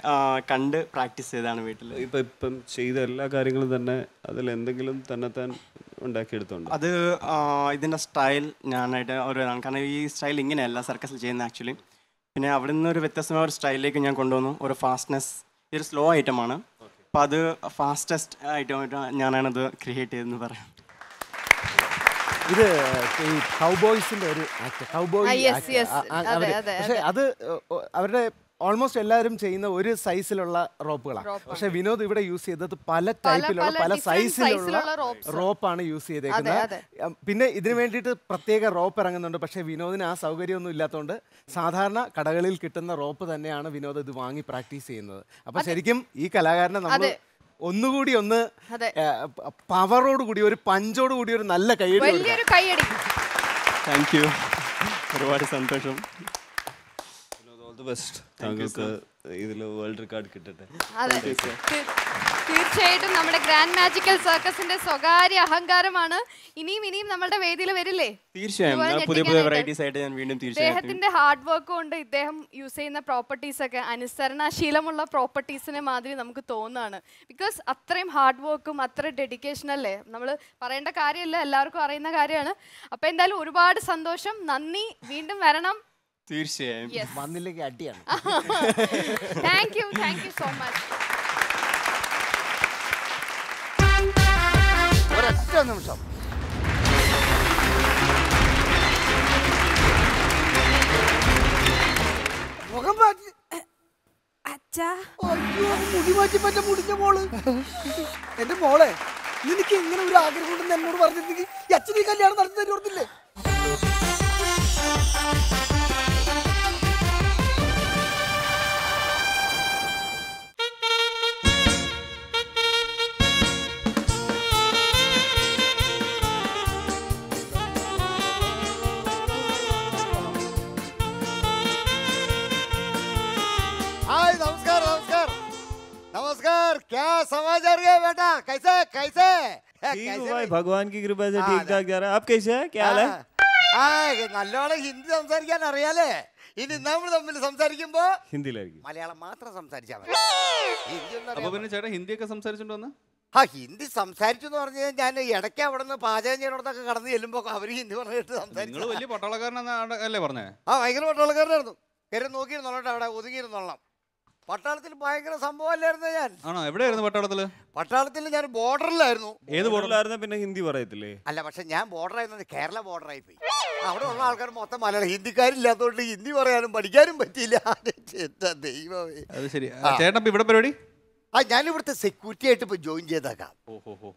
കണ്ട് പ്രാക്ടീസ് ചെയ്താണ് വീട്ടിൽ. ഇപ്പം ചെയ്ത എല്ലാ കാര്യങ്ങളും തന്നെ അതിൽ എന്തെങ്കിലും തന്നെത്താൻ ഉണ്ടാക്കിയെടുത്തുണ്ട്? അത് ഇതിൻ്റെ സ്റ്റൈൽ ഞാനായിട്ട് ഓരോതാണ്. കാരണം ഈ സ്റ്റൈൽ ഇങ്ങനെയല്ല സർക്കസിൽ ചെയ്യുന്നത് ആക്ച്വലി. പിന്നെ അവിടെ നിന്ന് ഒരു വ്യത്യസ്തമായ ഒരു സ്റ്റൈലിലേക്ക് ഞാൻ കൊണ്ടുവന്നു. ഒരു ഫാസ്റ്റ്നെസ്, ഇതൊരു സ്ലോ ഐറ്റമാണ്. അപ്പം അത് ഫാസ്റ്റസ്റ്റ് ഐറ്റമായിട്ട് ഞാനാണത് ക്രിയേറ്റ് ചെയ്തതെന്ന് പറയാം. ഇത് ഈ കൗബോയ്സിന്റെ ഒരു ആക്ട്, കൗബോയ്. പക്ഷെ അത് അവരുടെ ഓൾമോസ്റ്റ് എല്ലാവരും ചെയ്യുന്ന ഒരു സൈസിലുള്ള റോപ്പുകളാണ്. പക്ഷെ വിനോദ് ഇവിടെ യൂസ് ചെയ്തത് പല ടൈപ്പിലുള്ള, പല സൈസിലുള്ള റോപ്പാണ് യൂസ് ചെയ്തേക്കുന്നത്. പിന്നെ ഇതിനു വേണ്ടിയിട്ട് പ്രത്യേക റോപ്പ് ഇറങ്ങുന്നുണ്ട്. പക്ഷെ വിനോദിന് ആ സൗകര്യമൊന്നും ഇല്ലാത്തതുകൊണ്ട് സാധാരണ കടകളിൽ കിട്ടുന്ന റോപ്പ് തന്നെയാണ് വിനോദ് ഇത് വാങ്ങി പ്രാക്ടീസ് ചെയ്യുന്നത്. അപ്പൊ ശരിക്കും ഈ കലാകാരനെ നമ്മൾ ഒന്നുകൂടി ഒന്ന് പവറോട് കൂടി, ഒരു പഞ്ചോട് കൂടി ഒരു നല്ല കൈയടി. താങ്ക് യു, ഒരുപാട് സന്തോഷം. താങ്കൾക്ക് ഇതിൽ വേൾഡ് റെക്കോർഡ് കിട്ടട്ടെ. തീർച്ചയായിട്ടും നമ്മുടെ ഗ്രാൻഡ് മാജിക്കൽ സർക്കസിന്റെ സ്വകാര്യ അഹങ്കാരമാണ്. ഇനിയും നമ്മുടെ വേദിയിൽ വരില്ലേ? തീർച്ചയായും പുതിയ വെറൈറ്റീസ് ആയിട്ട് ഞാൻ വീണ്ടും ഇദ്ദേഹത്തിന്റെ ഹാർഡ് വർക്ക് കൊണ്ട് ഇദ്ദേഹം യൂസ് ചെയ്യുന്ന പ്രോപ്പർട്ടീസ് ഒക്കെ അനുസരണശീലമുള്ള പ്രോപ്പർട്ടീസിനെ മാതിരി നമുക്ക് തോന്നുകയാണ്. ബിക്കോസ് അത്രയും ഹാർഡ് വർക്കും അത്ര ഡെഡിക്കേഷൻ അല്ലേ, നമ്മൾ പറയേണ്ട കാര്യമില്ല, എല്ലാവർക്കും അറിയുന്ന കാര്യമാണ്. അപ്പൊ എന്തായാലും ഒരുപാട് സന്തോഷം, നന്ദി, വീണ്ടും വരണം. തീർച്ചയായും വന്നില്ലെങ്കിൽ അടിയാണ്. Thank you so much. ഒരൊറ്റ നിമിഷം. മുഖം മാറ്റി. മുടി മാറ്റി പറ്റ മുടിഞ്ഞ മോള്. എന്റെ മോളെ, നിനക്ക് ഇങ്ങനെ ഒരു ആഗ്രഹം ഉണ്ടെന്ന് എന്നോട് പറഞ്ഞിട്ടുണ്ടെങ്കിൽ അച്ഛനീ കല്യാണം നടത്തി തരുന്നില്ലേ? नमस्कार, क्या समाचार है बेटा? कैसे कैसे भाई भगवान की कृपा से ठीक ठाक जा रहा है. आप कैसे हैं? क्या हाल है? ആ നല്ലോണം ഹിന്ദി സംസാരിക്കാൻ അറിയാലേ. ഇനി നമ്മൾ തമ്മിൽ സംസാരിക്കുമ്പോ ഹിന്ദിയിലായിരിക്കും. മലയാളം മാത്രം സംസാരിച്ചാൽ മതി. ഹിന്ദി ഒന്നും അപ്പൊ പിന്നെ ചേട്ടാ ഹിന്ദിയൊക്കെ സംസാരിച്ചിട്ട് വന്ന് ഹിന്ദി സംസാരിച്ചു എന്ന് പറഞ്ഞു ഞാൻ ഇടയ്ക്ക് അവിടെ നിന്ന് പാചകം ചെയ്യുന്നിടത്തൊക്കെ കടന്ന് ചെല്ലുമ്പോ അവര് ഹിന്ദി പറഞ്ഞിട്ട് സംസാരിച്ചു. നിങ്ങൾ വലിയ പട്ടാളക്കാരനല്ലേ പറഞ്ഞേ? ഭയങ്കര പട്ടാളക്കാരനായിരുന്നു. കയറി നോക്കിയിരുന്നോളട്ടെ, അവിടെ ഒതുങ്ങിയിരുന്നോളാം. പട്ടാളത്തിൽ ഭയങ്കര സംഭവമല്ലായിരുന്നു ഞാൻ. ആണോ? എവിടെയായിരുന്നു പട്ടാളത്തില്? പട്ടാളത്തിൽ ഞാൻ ബോർഡറിലായിരുന്നു. ഏത് ബോർഡറിലായിരുന്നു? പിന്നെ ഹിന്ദി പറയത്തില്ലേ? അല്ല, പക്ഷെ ഞാൻ ബോർഡറായിരുന്നത് കേരള ബോർഡറായി പോയി. അവിടെ ഉള്ള ആൾക്കാർ മൊത്തം മലയാളം. ഹിന്ദിക്കാരില്ലാത്തതുകൊണ്ട് ഹിന്ദി പറയാനും പഠിക്കാനും പറ്റിയില്ല. എന്താ ദൈവമേ. അത് ശരി. ചേട്ടൻ ഇവിടെ പരിപാടി? ഞാനിവിടുത്തെ സെക്യൂരിറ്റി ആയിട്ട് ഇപ്പൊ ജോയിൻ ചെയ്തേക്കാം.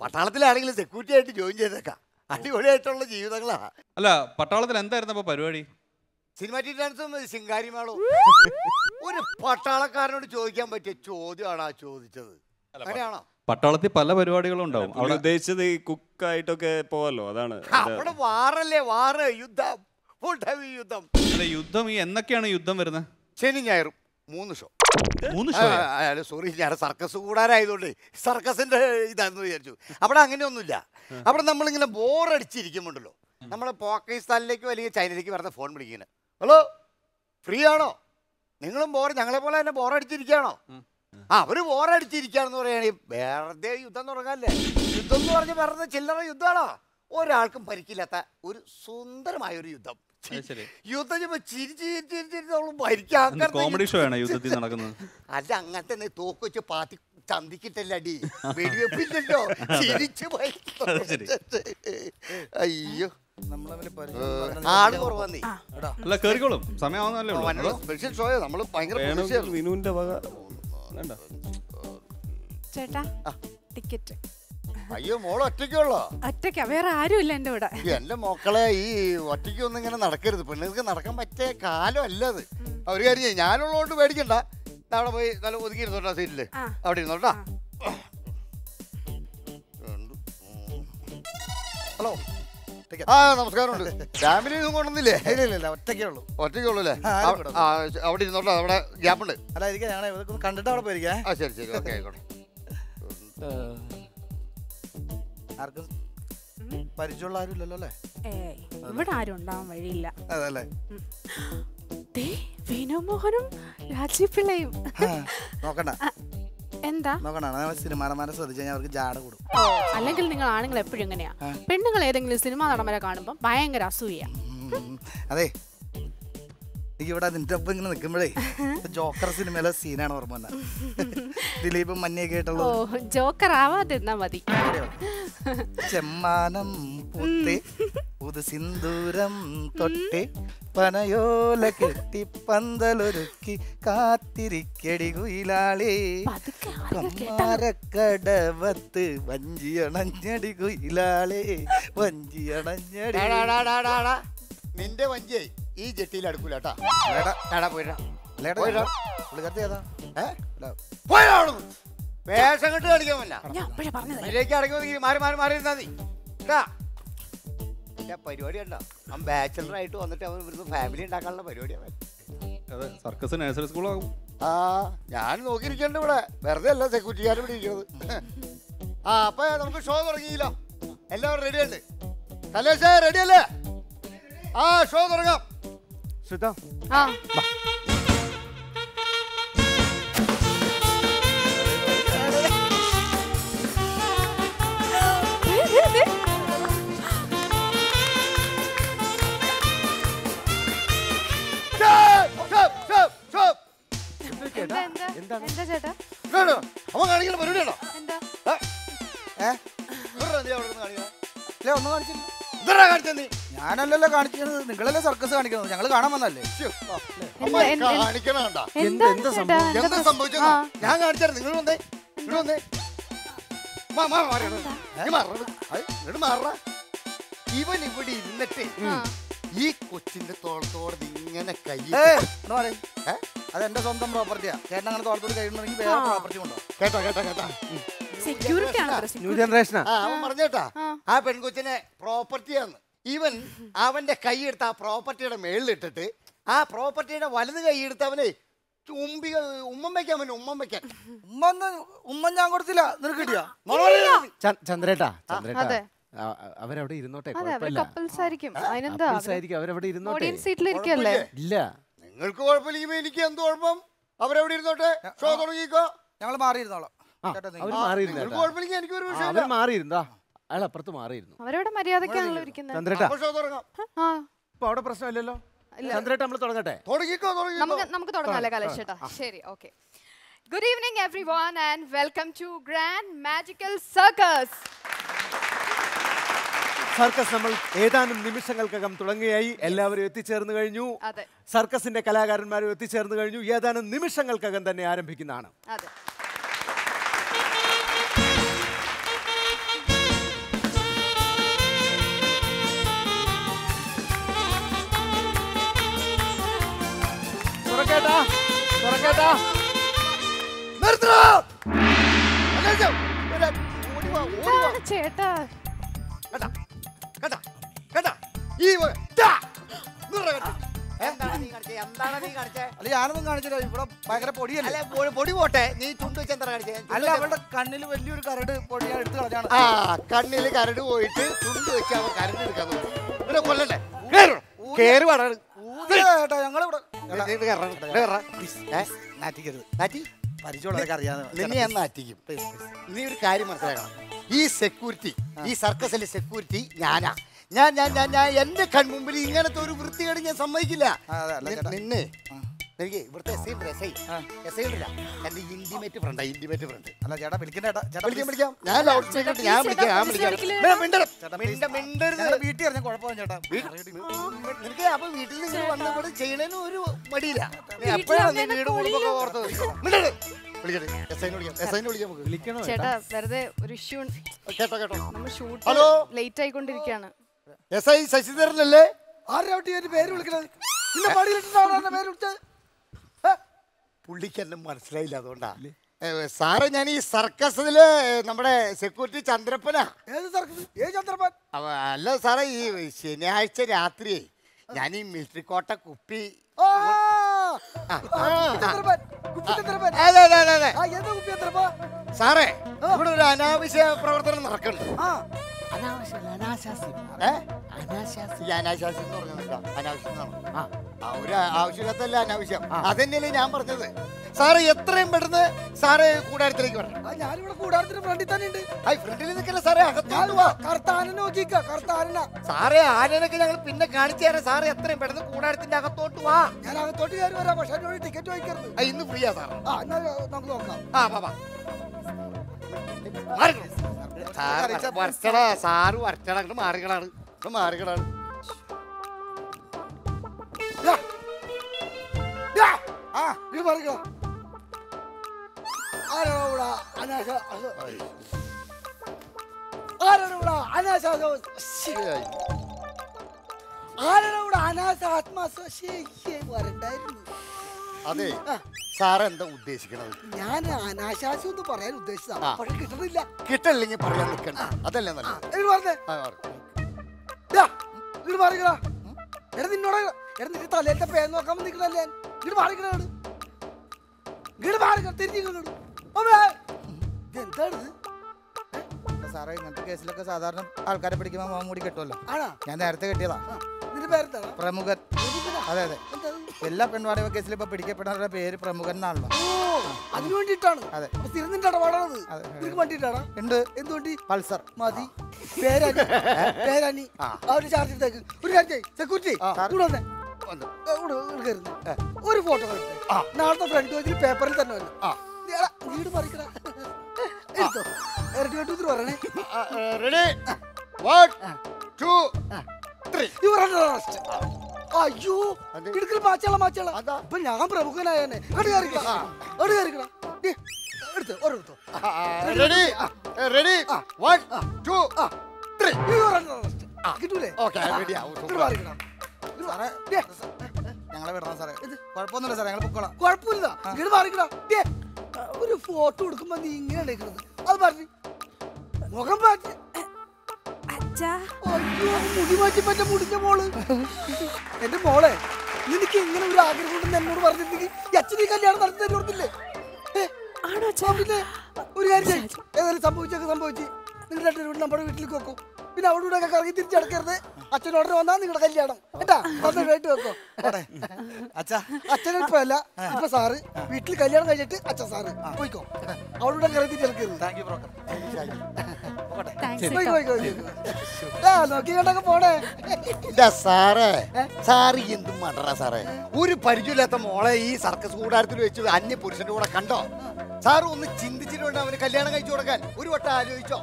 പട്ടാളത്തിലാണെങ്കിലും സെക്യൂരിറ്റി ആയിട്ട് ജോയിൻ ചെയ്തേക്കാം. അടിപൊളിയായിട്ടുള്ള ജീവിതങ്ങളാ. അല്ല, പട്ടാളത്തിൽ എന്തായിരുന്നു അപ്പൊ പരിപാടി? സിനിമാറ്റിക് ഡാൻസും ശിങ്കാരിമേളവും. ഒരു പട്ടാളക്കാരനോട് ചോദിക്കാൻ പറ്റിയ ചോദ്യമാണ് ആ ചോദിച്ചത്. അങ്ങനെയാണോ? പട്ടാളത്തിൽ പല പരിപാടികളും ഉണ്ടാവും. അവിടെ ഉദ്ദേശിച്ചത് ഈ കുക്കായിട്ടൊക്കെ പോവല്ലോ, അതാണ്. അവിടെ വാറല്ലേ, വാറ്, യുദ്ധം, ഫുൾ ടൈം യുദ്ധം. അല്ല, യുദ്ധം എന്നൊക്കെയാണ് യുദ്ധം വരുന്നത്? ശനി ഞായറും 3 ഷോ. 3 ഷോ? സോറി, ഞാൻ സർക്കസ് കൂടാരായതുകൊണ്ട് സർക്കസിന്റെ ഇതാന്ന് വിചാരിച്ചു. അവിടെ അങ്ങനെയൊന്നുമില്ല. അവിടെ നമ്മളിങ്ങനെ ബോറടിച്ചിരിക്കുമ്പോണ്ടല്ലോ, നമ്മളെ പാകിസ്ഥാനിലേക്ക് അല്ലെങ്കിൽ ചൈനയിലേക്ക് വരുന്ന ഫോൺ വിളിക്കുന്നത്. ഹലോ, ഫ്രീ ആണോ? നിങ്ങളും ഞങ്ങളെ പോലെ തന്നെ ബോറടിച്ചിരിക്കുകയാണോ? അവര് ബോറടിച്ചിരിക്കുകയാണെന്ന് പറയുകയാണെങ്കിൽ വെറുതെ യുദ്ധം തുടങ്ങാല്ലേ. യുദ്ധം എന്ന് പറഞ്ഞ് വെറുതെ ചില്ലറ യുദ്ധമാണോ? ഒരാൾക്കും പരിക്കില്ലാത്ത ഒരു സുന്ദരമായ ഒരു യുദ്ധം. യുദ്ധം കോമഡി ഷോ ആണ് യുദ്ധത്തിൽ നടക്കുന്നത്. അല്ല, അങ്ങനത്തെ തോക്ക് വെച്ച് പാത്തി ചന്തിക്കിട്ടല്ല അടി, വെടിവെപ്പില്ലല്ലോ. ചിരിച്ചു അയ്യോ, ആള് കുറവന്നേ. അല്ല, കേറിക്കോളും, സമയമാവുന്നല്ലേ. സ്പെഷ്യൽ ഷോയോ നമ്മൾ ഭയങ്കര വിനുവിന്റെ വക. ചേട്ടാ, ടിക്കറ്റ്. അയ്യോ, മോള് ഒറ്റയ്ക്കുള്ളോ? ഒറ്റയ്ക്കാ, വേറെ ആരുമില്ല എന്റെ കൂടെ. എന്റെ മക്കളെ, ഈ ഒറ്റയ്ക്കൊന്നും ഇങ്ങനെ നടക്കരുത്. പെണ്ണുങ്ങൾക്ക് നടക്കാൻ പറ്റിയ കാലം അല്ല അത്. ഒരു കാര്യം, ഞാനുള്ളതുകൊണ്ട് പേടിക്കണ്ട. അവിടെ പോയി നല്ല ഒതുക്കിയിരുന്നോട്ടാ സീറ്റില്. അവിടെ ഇരുന്നോട്ടാ. ഹലോ, നമസ്കാരമുണ്ട്. ഫാമിലി ഒന്നും കൊണ്ടുവന്നില്ലേ? ഇല്ല, ഒറ്റയ്ക്കുള്ളൂ. ഒറ്റയ്ക്കുള്ളൂ അല്ലേ? അവിടെ ഇരുന്നോട്ടാ, അവിടെ ഗ്യാപ്പുണ്ട്. അല്ല, ഇരിക്കാം, ഞങ്ങൾ ഇതൊക്കെ കണ്ടിട്ട് അവിടെ പോയിരിക്കാം. ശരി ശരി, ഓക്കെ, ആയിക്കോട്ടെ. ആർക്കും പരിചയമുള്ള ആരും ഇല്ലല്ലോ അല്ലേ? ഇവിടെ ആരും ഉണ്ടാവാൻ വഴിയില്ല. അതല്ലേ? വിനുമോഹനും രാജീവ് പിള്ളയും. നോക്കണ്ട, എന്താ നോക്കണ സിനിമാനമാരെ ശ്രദ്ധിച്ചാൽ അവർക്ക് ജാട കൂടും. അല്ലെങ്കിൽ നിങ്ങൾ ആണുങ്ങൾ എപ്പോഴും എങ്ങനെയാ? പെണ്ണുങ്ങൾ ഏതെങ്കിലും സിനിമാ നടന്മാരെ കാണുമ്പോൾ ഭയങ്കര അസൂയ. അതെ, എനിക്ക് ഇവിടെ നിന്റെ ഒപ്പം ഇങ്ങനെ നിൽക്കുമ്പോഴേ ജോക്കർ സിനിമയിലെ സീനാണ് ഓർമ്മ വന്നത്. ദിലീപും മഞ്ഞയൊക്കെ ആയിട്ടുള്ളത്. ജോക്കർ ആവാതിരുന്നാ മതി. ചെമ്മാനം പൂത്തേ പുതു സിന്ദൂരം തൊട്ടേ പനയോല കെട്ടി പന്തലൊരുക്കി കാത്തിരിക്കടി കുയിലാളേ കടവത്ത് വഞ്ചിയണഞ്ഞടി കുയിലാളേ വഞ്ചിയണഞ്ഞടി. നിന്റെ വഞ്ചിയായി ഈ ജെട്ടിയിൽ അടുക്കൂലട്ടാ. വേഷം കെട്ട് കളിക്കാൻ പറ്റില്ല. അടങ്ങി മാറി മാറി മാറി ഇരുന്നാ മതി. പരിപാടി ഉണ്ടോ? അവൻ ബാച്ചലറായിട്ട് വന്നിട്ട് അവൻ ഇവിടുന്ന് ഫാമിലി ഉണ്ടാക്കാനുള്ള പരിപാടിയാണ്. സർക്കസ് നഴ്സറി സ്കൂളാകും. ഞാൻ നോക്കിയിരിക്കണ്ട ഇവിടെ, വെറുതെ അല്ല സെക്യൂരിറ്റിക്കാർ ഇവിടെ ഇരിക്കുന്നത്. അപ്പൊ നമുക്ക് ഷോ തുടങ്ങിയില്ലോ. എല്ലാവരും റെഡിയുണ്ട്? കലേഷ് റെഡിയല്ലേ? ഷോ തുടങ്ങാം. ശ്രുത, അവൻ കാണിക്കുന്ന പരിപാടിയാണോ? ഒന്നും കാണിച്ചില്ല. ഞാനല്ലല്ലോ കാണിക്കുന്നത്, നിങ്ങളല്ലേ സർക്കസ് കാണിക്കുന്നത്. ഞങ്ങൾ കാണാൻ വന്നല്ലേ. എന്താ സംഭവിച്ചോ? ഞാൻ കാണിച്ചാൽ നിങ്ങൾ വന്നേ, ഇവിടെ വന്നേ. ഇവൻ ഇവിടെ ഇരുന്നിട്ട് ഈ കൊച്ചിന്റെ തോളത്തോട് ഇങ്ങനെ കൈ. അതെന്റെ സ്വന്തം പ്രോപ്പർട്ടിയാ. ചേട്ടൻ അങ്ങനെ തോളത്തോട് കഴിയുന്നുണ്ടെങ്കിൽ വേറെ പ്രോപ്പർട്ടി ഉണ്ടോ? കേട്ടോ കേട്ടോ കേട്ടാ, ന്യൂ ജനറേഷനാ. അവൻ പറഞ്ഞേട്ടാ, ആ പെൺകൊച്ചിനെ പ്രോപ്പർട്ടിയാന്ന്. ഇവൻ അവന്റെ കൈ എടുത്ത് ആ പ്രോപ്പർട്ടിയുടെ മേളിലിട്ടിട്ട് ആ പ്രോപ്പർട്ടിയുടെ വലത് കൈ എടുത്ത് അവനെ ഉമ്മം വെക്കാൻ പറ്റും. ഉമ്മം ഞാൻ കൊടുത്തില്ല, നിനക്ക് കിട്ടിയാ? ചന്ദ്രേട്ടാ, ചന്ദ്രേട്ടാ, അവരവിടെ ഇരുന്നോട്ടെ, അതെ, അവര് കുഴപ്പമില്ല. couples ആയിരിക്കും. അതിനെന്താ? Couples ആയിരിക്കും, അവരവിടെ ഇരുന്നോട്ടെ. Audience സീറ്റിലിരിക്കല്ലേ? ഇല്ല, നിങ്ങൾക്ക് കുഴപ്പമില്ലെങ്കിൽ എനിക്ക് എന്ത് കുഴപ്പം? അവരവിടെ ഇരുന്നോട്ടെ, ഷോ തുടങ്ങിക്കോ. ഞങ്ങൾ മാറിയിരുന്നോളാം. അവര് മാറിയിരുന്ന, നിങ്ങൾക്ക് കുഴപ്പമില്ലെങ്കിൽ എനിക്കൊരു വിഷയം അവര് മാറിയിരുന്നാ, അയാൾ അപ്പുറത്ത് മാറിയിരുന്നു. അവരവിടെ മര്യാദക്കാണല്ലോ ഇരിക്കുന്നത്. ചന്ദ്രേട്ടാ, ഷോ തുടങ്ങാം. ആ, ഇപ്പൊ അവിടെ പ്രശ്നമില്ലല്ലോ. ചന്ദ്രേട്ട, നമ്മൾ തുടങ്ങട്ടെ. തുടങ്ങിക്കോ. നമുക്ക് തുടങ്ങാല്ലേ കലേഷ് ചേട്ടാ? ശരി, okay. Good evening everyone and welcome to Grand Magical Circus. Circus നമ്മൾ ഏതാനും നിമിഷങ്ങൾക്കകം തുടങ്ങുകയായി. എല്ലാവരും എത്തിച്ചേർന്ന് കഴിഞ്ഞു. അതെ, സർക്കസിന്റെ കലാകാരന്മാരും എത്തിച്ചേർന്ന് കഴിഞ്ഞു. ഏതാനും നിമിഷങ്ങൾക്കകം തന്നെ ആരംഭിക്കുന്നതാണ്. അതെ. തുറക്കേട്ടാ, തുറക്കേട്ടാ. നിർത്തണോ? എന്താണ് ചേട്ടാ? എന്താണ് നീ കാണിച്ചേ? അല്ല ഞാനൊന്നും കാണിച്ചില്ല, ഇവിടെ ഭയങ്കര പൊടിയല്ലേ. അല്ല പൊടി പോട്ടെ, നീ ചുണ്ട് വെച്ച് എന്താ കാണിച്ചേ? അല്ല അവളുടെ കണ്ണിൽ വലിയൊരു കരട് പൊടി ഞാൻ എടുത്ത് കളഞ്ഞാണ്. ആ കണ്ണില് കരട് പോയിട്ട് ചുണ്ട് വെച്ച് അവൻ കരട് എടുക്കാൻ നോക്കും. ഇവിടെ കൊല്ലണ്ടേ? കേറി പാടാണ്. ചേട്ടാ ഞങ്ങളിവിടെ നാറ്റിക്കരുത്. പരിചയമുള്ളതൊക്കെ അറിയാതെ നിന്നെ ഞാൻ നാറ്റിക്കും. നീ ഒരു കാര്യം മനസ്സിലാക്കണം, ഈ സെക്യൂരിറ്റി, ഈ സർക്കസിലെ സെക്യൂരിറ്റി ഞാനാ. ഞാൻ എന്റെ കൺമുമ്പിൽ ഇങ്ങനത്തെ ഒരു വൃത്തികേട് ഞാൻ സമ്മതിക്കില്ല. നിന്നെ എനിക്ക് ഇവിടുത്തെ എസ് ഐ ഉണ്ടല്ല, എന്റെ ഇന്റിമേറ്റ് ഫ്രണ്ടാ, ഇന്റിമേറ്റ് ഫ്രണ്ട്. അല്ല ചേട്ടാ വിളിക്കണ്ട ചേട്ടാ, വിളിക്കാം. ഞാൻ ലൗഡ് സ്പീക്കർ ഞാൻ വിളിക്കാം. വീട്ടിൽ അറിഞ്ഞ കുഴപ്പമില്ല ചേട്ടാ. നിനക്ക് അപ്പൊ വീട്ടിൽ നിന്ന് വന്ന് ഇവിടെ ചെയ്യണേന് ഒരു മടിയില്ല. എപ്പോഴാണ് നീ വീട് കൂടുമ്പോ ഓർത്തത്? ചേട്ടാ വെറുതെ ഒരു ഇഷ്യൂ. കേട്ടോ നമ്മൾ ഷൂട്ട് ഹലോ, ലേറ്റ് ആയിക്കൊണ്ടിരിക്കുകയാണ്. എസ് ഐ ശശിധരനല്ലേ? ആരുടെ പേര് വിളിക്കണത്? നിന്റെ മടിയിലിട്ടാണ് പേര് വിളിച്ചത്. പുള്ളിക്ക് എന്നെ മനസ്സിലായില്ല, അതുകൊണ്ടാ. സാറേ, ഞാൻ ഈ സർക്കസില് നമ്മുടെ സെക്യൂരിറ്റി ചന്ദ്രപ്പനാ. ഏത് സർക്കസ്? ഏത് ചന്ദ്രപ്പൻ? അല്ല സാറേ, ഈ ശനിയാഴ്ച രാത്രി ഞാൻ ഈ മിലിറ്ററി കോട്ട കുപ്പി സാറേ, ഇവിടെ ഒരു അനാവശ്യ പ്രവർത്തനം നടക്കുന്നുണ്ട്. അനാശാസ്യം എന്ന് പറഞ്ഞാൽ അനാവശ്യം, ഒരു ആവശ്യമില്ലാത്തല്ല അനാവശ്യം. അതന്നെയല്ലേ ഞാൻ പറഞ്ഞത്. സാറ് എത്രയും പെട്ടെന്ന് സാറ് കൂടാരത്തിലേക്ക് വരണം. ഞാനിവിടെ കൂടാരത്തിന് ഫ്രണ്ടിൽ തന്നെ ഉണ്ട്. ഫ്രണ്ടിൽ നിൽക്കല സാറേ, അകത്തോട്ട് വാ. സാറേ, ആനനൊക്കെ ഞങ്ങൾ പിന്നെ കാണിച്ചു തരാം. സാറ് എത്രയും പെട്ടെന്ന് കൂടാരത്തിന്റെ അകത്തോട്ട് വാ. ഞാൻ അകത്തോട്ട് കയറി വരാം, പക്ഷെ അതിനോട് ടിക്കറ്റ് വാങ്ങിക്കരുത്. ഇന്ന് ഫ്രീയാ സാർ. നമുക്ക് നോക്കാം. സാറ് വരച്ചടാ, അങ്ങോട്ട് മാറിക്കടാണ്, മാറിക്കടാണ്. അതെ, സാറെന്താ ഉദ്ദേശിക്കണത്? ഞാൻ അനാശാസ്യം ഒന്ന് പറയാൻ ഉദ്ദേശിച്ചതാ, പക്ഷെ കിട്ടുന്നില്ല. കിട്ടില്ലെങ്കിൽ പറയാൻ നിൽക്കണ്ട, അതല്ലേ നല്ലത്. നിന്നോട് നിന്റെ തലേത്തെ പേര് നോക്കാൻ നിൽക്കണല്ലേ? ഇങ്ങോട്ട് മാറിക്കണോട്, ഇങ്ങോട്ട് മാറിക്കോ, തിരിഞ്ഞു. എന്താണിത് സാറേ? ഇങ്ങനത്തെ കേസിലൊക്കെ സാധാരണ ആൾക്കാരെ പിടിക്കുമ്പോൾ മാമൂടി കെട്ടുമല്ലോ. ഞാൻ നേരത്തെ കെട്ടിയതാ. പ്രമുഖൻ. അതെ അതെ, എല്ലാ പെൺവാണിഭ കേസിലും ഇപ്പൊ പിടിക്കപ്പെടുന്ന പേര് പ്രമുഖൻ എന്നാണല്ലോ. അതിന് വേണ്ടിട്ടാണ്. അതെ, ഉണ്ട്. എന്തുകൊണ്ട്? പൾസർ മതി. പേരാനി അവര് ചാർജ് എടുത്തേക്ക്. ഒരു കാര്യം, സെക്യൂരിറ്റി ഒരു ഫോട്ടോ എടുത്തേ. നാളത്തെ ഫ്രണ്ട് പേജിൽ പേപ്പറിൽ തന്നെ വന്നു. വീട് പറിക്കണ പറയണേ. അയ്യോ, ഇടുക്കൽ മാച്ചാള. അപ്പൊ ഞാൻ പ്രമുഖനായനെ. കിട്ടൂലേ? ഞങ്ങളെ വിടണം സാറേ. കുഴപ്പമൊന്നുമില്ല സാറേ, ഞങ്ങൾ പൊക്കോളാം. കുഴപ്പമില്ല, ഇങ്ങോട്ട് മാറിക്കടാ. ഒരു ഫോട്ടോ എടുക്കുമ്പോ നീ ഇങ്ങനെ എടുക്കുന്നത്, അത് പറഞ്ഞു മുഖം മാറ്റി. മുടി മാറ്റി പറ്റ മുടിഞ്ഞ മോള്. എന്റെ മോളെ, നിനക്ക് ഇങ്ങനെ ഒരു ആഗ്രഹം ഉണ്ടെന്ന് എന്നോട് പറഞ്ഞിട്ടുണ്ടെങ്കിൽ അച്ഛനീ കല്യാണം നടത്തി തരുന്നില്ലേ? പിന്നെ ഒരു കാര്യം, ഏതായാലും സംഭവിച്ചൊക്കെ സംഭവിച്ച് നിങ്ങൾ നമ്മുടെ വീട്ടിലേക്ക് വെക്കും. പിന്നെ അവിടെ ഇവിടെ ഒക്കെ കറങ്ങി തിരിച്ചടക്കരുത്. അച്ഛനോട് വന്നാൽ നിങ്ങളുടെ കല്യാണം കേട്ടാ. സന്തോഷമായിട്ട് വെക്കോ. അച്ഛനിപ്പോ അല്ല, ഇപ്പൊ സാറ് വീട്ടിൽ കല്യാണം കഴിഞ്ഞിട്ട് അച്ഛൻ സാറ് പോയിക്കോ. അവിടെ ഇവിടെ കറങ്ങി തിരിച്ചടക്കരുത്. നോക്കി കണ്ടൊക്കെ പോണേ. സാറേ സാറ് എന്തും മണ്ടറാ സാറേ. ഒരു പരിചയമില്ലാത്ത മോളെ ഈ സർക്കസ് കൂടാരത്തിൽ വെച്ച് അന്യ പുരുഷന്റെ കൂടെ കണ്ടോ? സാറ് ഒന്ന് ചിന്തിച്ചിട്ടുണ്ട് അവന് കല്യാണം കഴിച്ചു കൊടുക്കാൻ. ഒരു വട്ടം ആലോചിച്ചോ?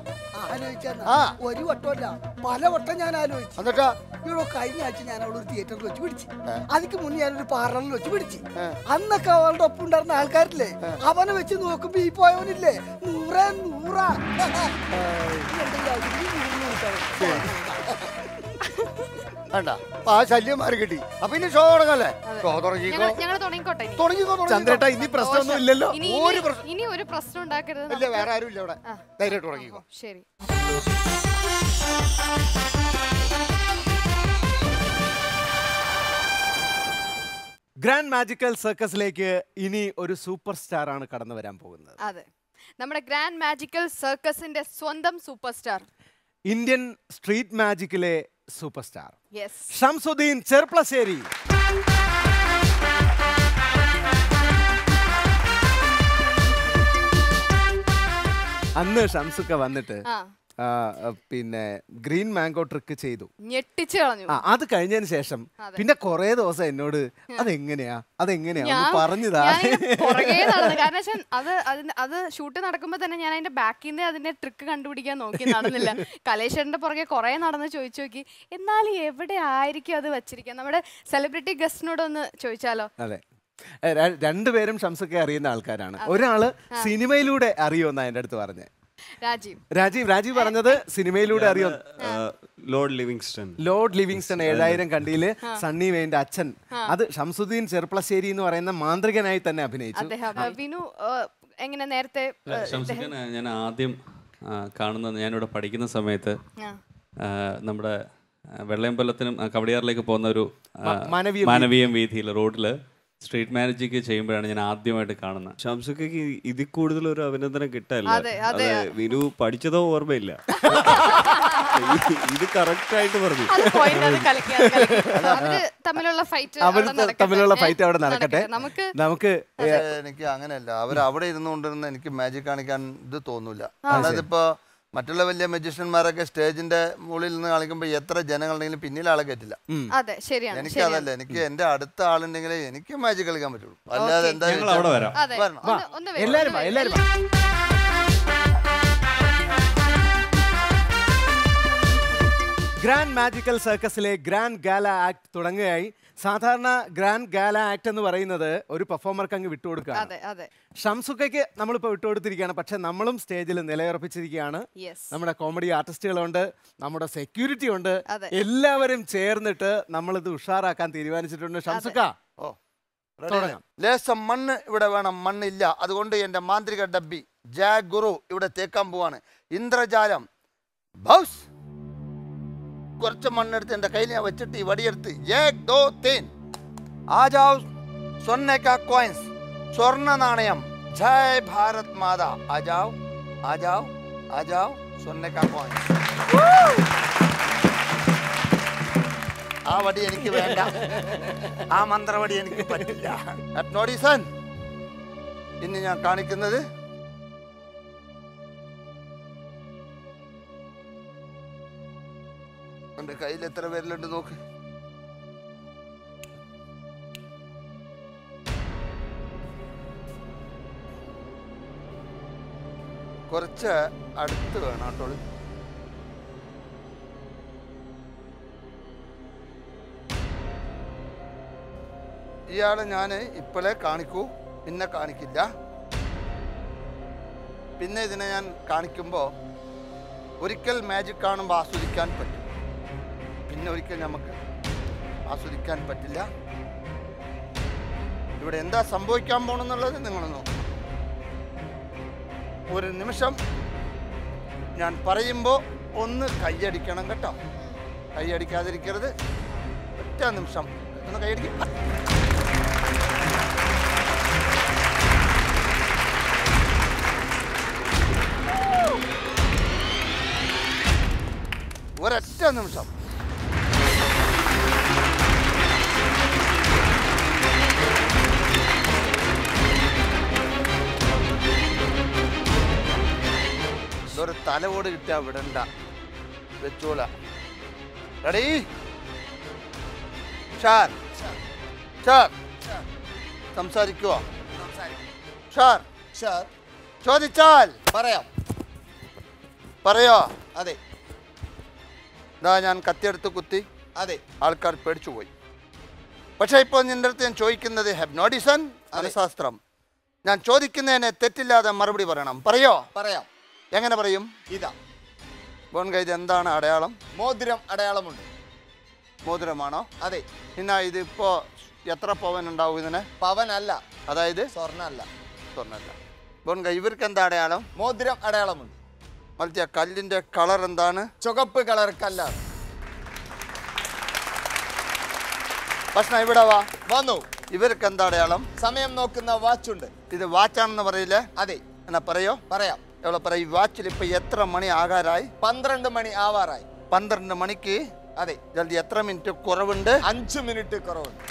ഒരു വട്ടമല്ല, പല വട്ടം ഞാൻ ആലോചിച്ചു. എന്നിട്ടാ ഇവിടെ കഴിഞ്ഞ ആഴ്ച ഞാൻ അവളൊരു തിയേറ്ററിൽ വെച്ച് പിടിച്ചു. അതിക്ക് മുന്നേ ഞാനൊരു പാർലറിൽ വെച്ച് പിടിച്ചു. അന്നൊക്കെ അവളുടെ ഒപ്പം ഉണ്ടായിരുന്ന ആൾക്കാരില്ലേ, അവനെ വെച്ച് നോക്കുമ്പോ ഈ പോയവനില്ലേ 100 വേണ്ട ആ ശല്യം മാറി കിട്ടി. അപ്പൊ ഇനി ഷോ തുടങ്ങല്ലേ? ഷോ ചന്ദ്രേട്ടാ, ഇനി പ്രശ്നമൊന്നും ഇല്ലല്ലോ. ഇനി ഒരു പ്രശ്നം ഉണ്ടാക്കരുത്. ഇല്ല, വേറെ ആരും ഇല്ല ഇവിടെ. ധൈര്യമായിട്ട് തുടങ്ങിക്കോ. ശരി. ഗ്രാൻഡ് മാജിക്കൽ സർക്കസിലേക്ക് ഇനി ഒരു സൂപ്പർ സ്റ്റാർ ആണ് കടന്നു വരാൻ പോകുന്നത്. അതെ, നമ്മുടെ ഗ്രാൻഡ് മാജിക്കൽ സർക്കസിന്റെ സ്വന്തം സൂപ്പർ സ്റ്റാർ, ഇന്ത്യൻ സ്ട്രീറ്റ് മാജിക്കിലെ super star yes, Shamsuddin Cherpulassery. അന്ന് ഷംസുക്ക വന്നിട്ട് പിന്നെ ഗ്രീൻ മാംഗോ ട്രിക്ക് ചെയ്തു, ഞെട്ടിച്ചു കളഞ്ഞു. അത് കഴിഞ്ഞതിന് ശേഷം പിന്നെ കൊറേ ദിവസം എന്നോട് അതെങ്ങനെയാ പറഞ്ഞതാ. കാരണം അത് ഷൂട്ട് നടക്കുമ്പോ തന്നെ ഞാൻ അതിന്റെ ബാക്കിൽ നിന്ന് അതിന്റെ ട്രിക്ക് കണ്ടുപിടിക്കാൻ നോക്കി, നടന്നില്ല. കലേഷന്റെ പുറകെ കുറെ നടന്ന് ചോദിച്ചു നോക്കി, എന്നാലും എവിടെ ആയിരിക്കും അത് വെച്ചിരിക്കുക. നമ്മുടെ സെലിബ്രിറ്റി ഗസ്റ്റിനോടൊന്ന് ചോദിച്ചാലോ? അതെ, രണ്ടുപേരും ഷംസുക്കെ അറിയുന്ന ആൾക്കാരാണ്. ഒരാള് സിനിമയിലൂടെ അറിയുമെന്നാ എന്റെ അടുത്ത് പറഞ്ഞത്. രാജീവ് പറഞ്ഞത് സിനിമയിലൂടെ അറിയോ? ലോർഡ് ലിവിങ്സ്റ്റൺ 7000 കണ്ടിയില് സണ്ണി വെയിന്റെ അച്ഛൻ. അത് ഷംസുദ്ദീൻ ചെർപ്പളശ്ശേരി എന്ന് പറയുന്ന മാന്ത്രികനായി തന്നെ അഭിനയിച്ചു. എങ്ങനെ നേരത്തെ ഞാൻ ആദ്യം കാണുന്നത്, ഞാനിവിടെ പഠിക്കുന്ന സമയത്ത് നമ്മുടെ വെള്ളയമ്പലത്തിനും കവടിയാറിലേക്ക് പോകുന്ന ഒരു മാനവീയം വീതിയിൽ റോഡില് സ്ട്രീറ്റ് മാജിക് ചെയ്യുമ്പോഴാണ് ഞാൻ ആദ്യമായിട്ട് കാണുന്നത്. ഷംസുക്കയ്ക്ക് ഇതിൽ കൂടുതൽ ഒരു അഭിനന്ദനം കിട്ടാനില്ല. അതെ, വിനു പഠിച്ചതോ ഓർമ്മയില്ല. ഇത് കറക്റ്റ് ആയിട്ട് പറഞ്ഞു. തമ്മിലുള്ള ഫൈറ്റ് അവിടെ നടക്കട്ടെ. നമുക്ക് എനിക്ക് അങ്ങനെയല്ല, അവർ അവിടെ ഇരുന്നുകൊണ്ടിരുന്ന എനിക്ക് മാജിക് കാണിക്കാൻ ഇത് തോന്നൂല. അതായത് ഇപ്പൊ മറ്റുള്ള വലിയ മജീഷ്യന്മാരൊക്കെ സ്റ്റേജിന്റെ മുകളിൽ നിന്ന് കാണിക്കുമ്പോ എത്ര ജനങ്ങളുണ്ടെങ്കിലും പിന്നിൽ ആളെ കയറ്റില്ല. എനിക്ക് അതല്ല, എനിക്ക് എന്റെ അടുത്ത ആളുണ്ടെങ്കിലേ എനിക്ക് മാജിക് കളിക്കാൻ പറ്റുള്ളൂ. അല്ലാതെ എന്താ എല്ലാരും ഗ്രാൻഡ് മാജിക്കൽ സർക്കസിലെ ഗ്രാൻഡ് ഗാല ആക്ട് തുടങ്ങുകയായി. സാധാരണ ഗ്രാൻഡ് ഗാല ആക്ട് എന്ന് പറയുന്നത് ഒരു പെർഫോമർക്ക് അങ്ങ് വിട്ടുകൊടുക്കുക. ഷംസുക്കയ്ക്ക് നമ്മളിപ്പോൾ വിട്ടുകൊടുത്തിരിക്കുകയാണ്. പക്ഷെ നമ്മളും സ്റ്റേജിൽ നിലയുറപ്പിച്ചിരിക്കുകയാണ്. നമ്മുടെ കോമഡി ആർട്ടിസ്റ്റുകളുണ്ട്, നമ്മുടെ സെക്യൂരിറ്റി ഉണ്ട്, എല്ലാവരും ചേർന്നിട്ട് നമ്മളിത് ഉഷാറാക്കാൻ തീരുമാനിച്ചിട്ടുണ്ട്. ഷംസുക്ക, ലേശം മണ്ണ് ഇവിടെ വേണം, മണ്ണില്ല. അതുകൊണ്ട് എന്റെ മാന്ത്രിക ഡബ്ബി ജാഗ് ഗുരു ഇവിടെ തേക്കാൻ പോവാണ്. ഇന്ദ്രജാലം ബൗസ് കുറച്ച് മണ്ണെടുത്ത് എന്റെ കയ്യിൽ ഞാൻ വെച്ചിട്ട് ഈ വടിയെടുത്ത് 1 2 3 ആ ജാओ सोने का कॉइन्स സ്വർണ്ണ നാണയം ജയ് ഭാരത് മാതാ ആ ജാओ ആ ജാओ ആ ജാओ सोने का कॉइन्स. ആ വടി എനിക്ക് വേണ്ട, ആ മന്ത്രവടി എനിക്ക് പറ്റില്ല. നോഡീസൺ, ഇന്ന് ഞാൻ കാണിക്കുന്നത് എന്റെ കയ്യിൽ എത്ര പേരിലുണ്ട് നോക്ക്. കുറച്ച് അടുത്ത് വേണം കേട്ടോ. ഇയാളെ ഞാൻ ഇപ്പോഴേ കാണിക്കൂ, പിന്നെ കാണിക്കില്ല. പിന്നെ ഇതിനെ ഞാൻ കാണിക്കുമ്പോൾ ഒരിക്കൽ മാജിക് കാണുമ്പോൾ ആസ്വദിക്കാൻ പറ്റും, പിന്നെ ഒരിക്കൽ നമുക്ക് ആസ്വദിക്കാൻ പറ്റില്ല. ഇവിടെ എന്താ സംഭവിക്കാൻ പോണെന്നുള്ളത് നിങ്ങൾ നോക്കണം. ഒരു നിമിഷം ഞാൻ പറയുമ്പോൾ ഒന്ന് കൈയടിക്കണം കേട്ടോ. കൈയടിക്കാതിരിക്കരുത്. ഒറ്റ നിമിഷം ഒന്ന് കൈയടിക്കും. ഒറ്റ നിമിഷം. ഇതൊരു തലവോട് കിട്ടാ വിടണ്ട, വെച്ചോള. റെഡി? ഷാർ ഷാർ സംസാരിക്കുവോ? ഷാർ ഷാർ ചോദിച്ചാൽ പറയാം. പറയോ? അതെ. ഇതാ ഞാൻ കത്തിയെടുത്ത് കുത്തി. അതെ. ആൾക്കാർ പേടിച്ചു പോയി. പക്ഷെ ഇപ്പോൾ നിന്റെ അടുത്ത് ഞാൻ ചോദിക്കുന്നത് ഹെപ്നോട്ടിസം മനഃശാസ്ത്രം. ഞാൻ ചോദിക്കുന്നതിനെ തെറ്റില്ലാതെ മറുപടി പറയണം. പറയോ? പറയാം. എങ്ങനെ പറയും? ഇതാ ബോൺഗ, ഇത് എന്താണ് അടയാളം? മോതിരം അടയാളമുണ്ട്. മോതിരമാണോ? അതെ. പിന്നെ ഇതിപ്പോ എത്ര പവൻ ഉണ്ടാവും ഇതിന്? പവനല്ല, അതായത് സ്വർണ്ണല്ല. സ്വർണ്ണല്ല. ബോൺഗ, ഇവർക്ക് എന്താ അടയാളം? മോതിരം അടയാളമുണ്ട്. മറിച്ച് കല്ലിന്റെ കളർ എന്താണ്? ചുവപ്പ് കളർ കല്ലാണ്. ഭക്ഷണം ഇവിടെ വാ. വന്നു. ഇവർക്ക് എന്താ അടയാളം? സമയം നോക്കുന്ന വാച്ചുണ്ട്. ഇത് വാച്ചാണെന്ന് പറയില്ലേ? അതെ. എന്നാ പറയോ? പറയാം. എവിടെ പറയും? ഈ വാച്ചിൽ ഇപ്പൊ എത്ര മണി ആകാറായി? 12 മണി ആവാറായി. 12 മണിക്ക് അതെ ജൽദി എത്ര മിനിറ്റ് കുറവുണ്ട്? 5 മിനിറ്റ് കുറവുണ്ട്.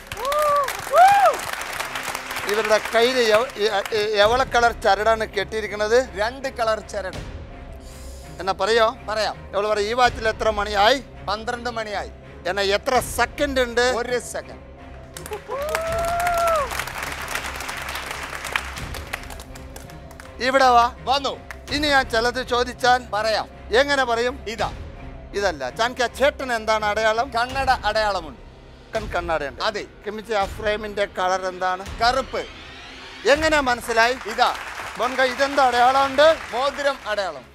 ഇവരുടെ കയ്യിൽ എവള കളർ ചരടാണ് കെട്ടിയിരിക്കുന്നത്? 2 കളർ ചരട്. എന്നാ പറയോ? പറയാം. എവള് പറയും ഈ വാച്ചിൽ എത്ര മണിയായി? 12 മണിയായി. എന്നാ എത്ര സെക്കൻഡ് ഉണ്ട്? 1 സെക്കൻഡ്. ഇവിടെ വാ. വന്നു. ഇനി ഞാൻ ചിലത് ചോദിച്ചാൽ പറയാം. എങ്ങനെ പറയും? ഇതാ. ഇതല്ല. ചാൻക്ക ചേട്ടൻ എന്താണ് അടയാളം? കണ്ണട അടയാളമുണ്ട്. കണ്ണടയുണ്ട്. അതെ. കിമിച്ച ആ ഫ്രെയിമിന്റെ കളർ എന്താണ്? കറുപ്പ്. എങ്ങനെ മനസ്സിലായി? ഇതാ. ബോൺഗ, ഇതെന്താ അടയാളമുണ്ട്? മോതിരം അടയാളം.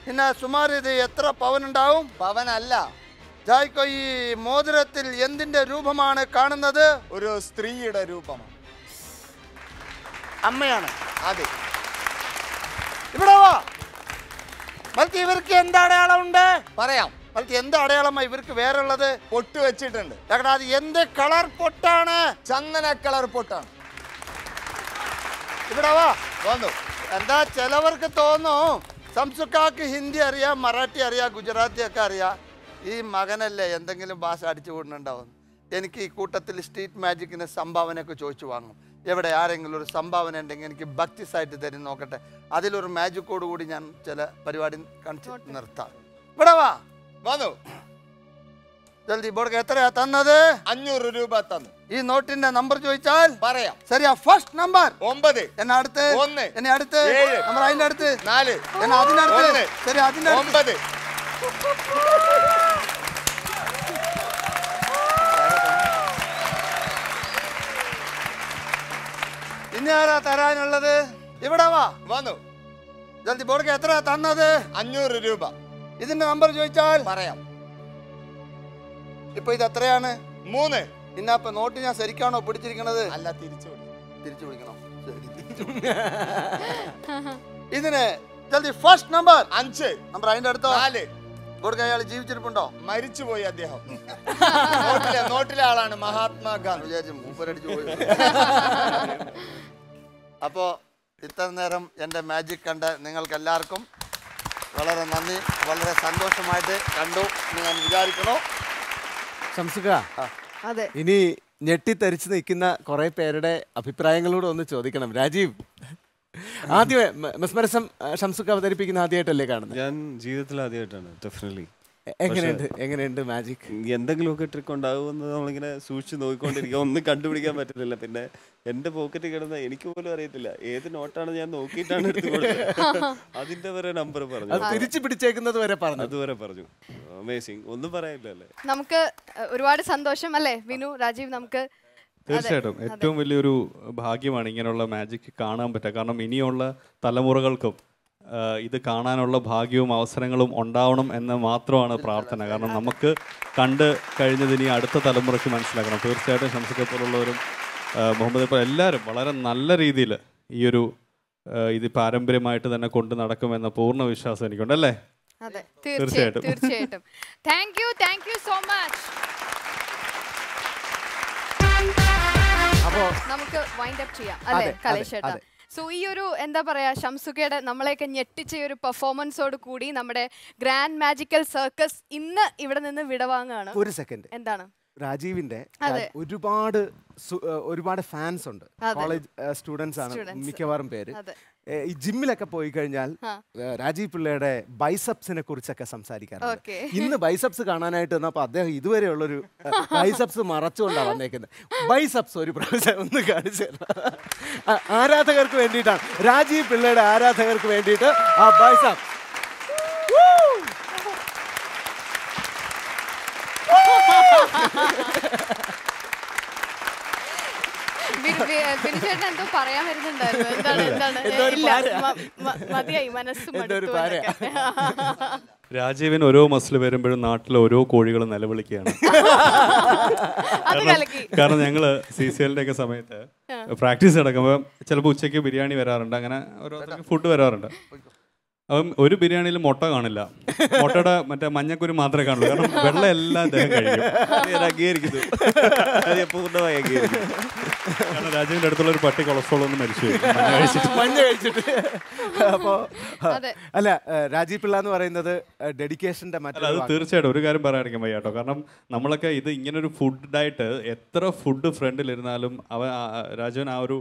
പിന്നെ സുമാർ ഇത് എത്ര പവൻ ഉണ്ടാവും? പവനല്ല. ജായ്ക്കോ, ഈ മോതിരത്തിൽ എന്തിന്റെ രൂപമാണ് കാണുന്നത്? ഒരു സ്ത്രീയുടെ രൂപമാണ്. അമ്മയാണ്. അതെ. ഇവിടെ വാ. മൽക്ക് ഇവർക്ക് എന്താ അടയാളമുണ്ട്? പറയാം. മൽക്ക് എന്താ അടയാളമാ ഇവർക്ക് വേറെ ഉള്ളത്? പൊട്ട് വെച്ചിട്ടുണ്ട്. അത് എന്ത് കളർ പൊട്ടാണ്? ചന്ദന കളർ പൊട്ടാണ്. ഇവിടെ വാ. വന്നു. എന്താ ചിലവർക്ക് തോന്നും സംസുക്കാക്ക് ഹിന്ദി അറിയാം, മറാഠി അറിയാം, ഗുജറാത്തി ഒക്കെ അറിയാം. ഈ മകനല്ലേ എന്തെങ്കിലും ഭാഷ അടിച്ചു കൂടുന്നുണ്ടാവും. എനിക്ക് ഈ കൂട്ടത്തിൽ സ്ട്രീറ്റ് മാജിക്കിന് സംഭാവനയൊക്കെ ചോദിച്ചു വാങ്ങും. എവിടെ ആരെങ്കിലും ഒരു സംഭാവന ഉണ്ടെങ്കിൽ എനിക്ക് ഭക്തിസായിട്ട് തരും, നോക്കട്ടെ. അതിലൊരു മാജിക്കോട് കൂടി ഞാൻ ചില പരിപാടി കാണിച്ച് നിർത്താം. ഇവിടെ വാ. വന്നു. ജൽദി. ബോർഡ് എത്രയാ തന്നത്? 500 രൂപ തന്നു. ഈ നോട്ടിന്റെ നമ്പർ ചോദിച്ചാൽ പറയാം. ശരിയാ. First number 9. എന്നെ അടുത്ത് 1. എന്നെ അടുത്ത് 7. നമ്പർ അതിന്റെ അടുത്ത് 4. എന്നെ അതിനടുത്ത് 1. ശരി അതിന്റെ 9. ഇനി ആരാ തരാനുള്ളത്? ഇവിടെ വാ. വന്നു. ജൽദി. ബോർഡ് എത്രയാ തന്നത്? 500 രൂപ. ഇതിന്റെ നമ്പർ ചോദിച്ചാൽ പറയാം. ഇപ്പൊ ഇത് എത്രയാണ്? 3. ഇന്നപ്പൊ നോട്ട് ഞാൻ ശരിക്കാണോ പിടിച്ചിരിക്കണത്? അല്ല, തിരിച്ചു പിടിക്കണം. ഇതിന് ജൽദി ഫസ്റ്റ് നമ്പർ 5. നമ്പർ അതിന്റെ അടുത്തോ? 4. ബോർഡ് അയാൾ ജീവിച്ചിരിപ്പുണ്ടോ? മരിച്ചുപോയി അദ്ദേഹം. നോട്ടിലെ ആളാണ് മഹാത്മാഗാന്ധി. വിചാരിച്ചു മൂപ്പരടിച്ചു പോയി. അപ്പോ ഇത്ര നേരം എൻ്റെ മാജിക് കണ്ട നിങ്ങൾക്ക് എല്ലാവർക്കും വളരെ നന്ദി. വളരെ സന്തോഷമായിട്ട് കണ്ടു എന്ന് ഞാൻ വിചാരിക്കണോ? ശംസുക, അതെ, ഇനി ഞെട്ടിത്തരിച്ച് നിൽക്കുന്ന കുറെ പേരുടെ അഭിപ്രായങ്ങളൂടെ ഒന്ന് ചോദിക്കണം. രാജീവ്, ആദ്യമേ മെസ്മരസം ഷംസുക അവതരിപ്പിക്കുന്ന ആദ്യമായിട്ടല്ലേ കാണുന്നത്? ഞാൻ ജീവിതത്തിൽ ആദ്യമായിട്ടാണ്. ഡെഫിനറ്റ്ലി. എങ്ങനെയുണ്ട് മാജിക്? എന്തെങ്കിലുമൊക്കെ ട്രിക്ക് ഉണ്ടാവുമെന്ന് നമ്മളിങ്ങനെ സൂക്ഷിച്ച് നോക്കിക്കൊണ്ടിരിക്കുക. ഒന്നും കണ്ടുപിടിക്കാൻ പറ്റുന്നില്ല. പിന്നെ എന്റെ പോക്കറ്റിൽ കിടന്ന എനിക്ക് പോലും അറിയത്തില്ല ഏത് നോട്ടാണ് ഞാൻ നോക്കിയിട്ടാണ് എടുത്ത് കൊടുത്തത്. അതിന്റെ വരെ നമ്പർ പറഞ്ഞു, തിരിച്ചു പിടിച്ചേക്കുന്നത് വരെ പറഞ്ഞു, അതുവരെ പറഞ്ഞു. അമേസിംഗ്. ഒന്നും പറയാനില്ലല്ലേ. നമുക്ക് ഒരുപാട് സന്തോഷം അല്ലേ വിനു, രാജീവ്? നമുക്ക് തീർച്ചയായിട്ടും ഏറ്റവും വലിയൊരു ഭാഗ്യമാണ് ഇങ്ങനെയുള്ള മാജിക് കാണാൻ പറ്റുക. കാരണം ഇനിയുള്ള തലമുറകൾക്കും ഇത് കാണാനുള്ള ഭാഗ്യവും അവസരങ്ങളും ഉണ്ടാവണം എന്ന് മാത്രമാണ് പ്രാർത്ഥന. കാരണം നമുക്ക് കണ്ട് കഴിഞ്ഞത് ഇനി അടുത്ത തലമുറയ്ക്ക് മനസ്സിലാക്കണം. തീർച്ചയായിട്ടും ശംസുക്കെ പോലുള്ളവരും മുഹമ്മദ് ഇപ്പോൾ എല്ലാവരും വളരെ നല്ല രീതിയിൽ ഈ ഒരു ഇത് പാരമ്പര്യമായിട്ട് തന്നെ കൊണ്ട് നടക്കുമെന്ന പൂർണ്ണ വിശ്വാസം എനിക്കുണ്ട്. അല്ലേ? അതെ, തീർച്ചയായിട്ടും തീർച്ചയായിട്ടും. Thank you so much. അപ്പോൾ നമുക്ക് വൈൻഡ് അപ്പ് ചെയ്യാം അല്ലേ കലേഷ് ചേട്ടാ? സോ ഈ ഒരു എന്താ പറയാ ഷംസുഖയുടെ നമ്മളെയൊക്കെ ഞെട്ടിച്ച ഒരു പെർഫോമൻസോട് കൂടി നമ്മുടെ ഗ്രാൻഡ് മാജിക്കൽ സർക്കസ് ഇന്ന് ഇവിടെ നിന്ന് വിടവാങ്ങാണ്. ഒരു സെക്കൻഡ്, എന്താണ് രാജീവിന്റെ ഒരുപാട് ഫാൻസ് ഉണ്ട്. കോളേജ് സ്റ്റുഡൻസ് ആണ് മിക്കവാറും പേര്. ഈ ജിമ്മിലൊക്കെ പോയി കഴിഞ്ഞാൽ രാജീവ് പിള്ളയുടെ ബൈസപ്സിനെ കുറിച്ചൊക്കെ സംസാരിക്കാറുണ്ട്. ഇന്ന് ബൈസപ്സ് കാണാനായിട്ട് വന്നപ്പോൾ അദ്ദേഹം ഇതുവരെയുള്ളൊരു ബൈസപ്സ് മറച്ചുകൊണ്ടാണ് വന്നേക്കുന്നത്. ബൈസപ്സ് ഒരു പ്രാവശ്യം ഒന്ന് കാണിച്ചു ആരാധകർക്ക് വേണ്ടിയിട്ടാണ്, രാജീവ് പിള്ളയുടെ ആരാധകർക്ക് വേണ്ടിയിട്ട് ആ ബൈസപ്സ്. എന്തോ പറയാൻ വരുന്നുണ്ടായിരുന്നു. മതിയായി, മനസ്സ് രാജീവിന് ഓരോ മസിൽ വരുമ്പോഴും നാട്ടിലെ ഓരോ കോഴികളും നിലവിളിക്കുകയാണ്. കാരണം ഞങ്ങള് CCL ഒക്കെ സമയത്ത് പ്രാക്ടീസ് നടക്കുമ്പോൾ ചിലപ്പോൾ ഉച്ചയ്ക്ക് ബിരിയാണി വരാറുണ്ട്, അങ്ങനെ ഓരോ ഫുഡ് വരാറുണ്ട്. അപ്പം ഒരു ബിരിയാണിയിൽ മുട്ട കാണില്ല, മുട്ടയുടെ മറ്റേ മഞ്ഞക്കുരു മാത്രമേ കാണുള്ളൂ. കാരണം വെള്ളം എല്ലാം അദ്ദേഹം കഴിക്കും. കാരണം രാജീവിന്റെ അടുത്തുള്ള ഒരു പട്ടി കൊളസ്ട്രോൾ ഒന്നും മരിച്ചു മഞ്ഞ കഴിച്ചിട്ട്. അപ്പോ അല്ല, രാജീവ് പിള്ള എന്ന് പറയുന്നത് ഡെഡിക്കേഷന്റെ മറ്റൊരു. അത് തീർച്ചയായിട്ടും ഒരു കാര്യം പറയാതിരിക്കാൻ വയ്യ കേട്ടോ. കാരണം നമ്മളൊക്കെ ഇത് ഇങ്ങനൊരു ഫുഡ് ഡയറ്റ്, എത്ര ഫുഡ് ഫ്രണ്ടിലിരുന്നാലും രാജീവൻ ആ ഒരു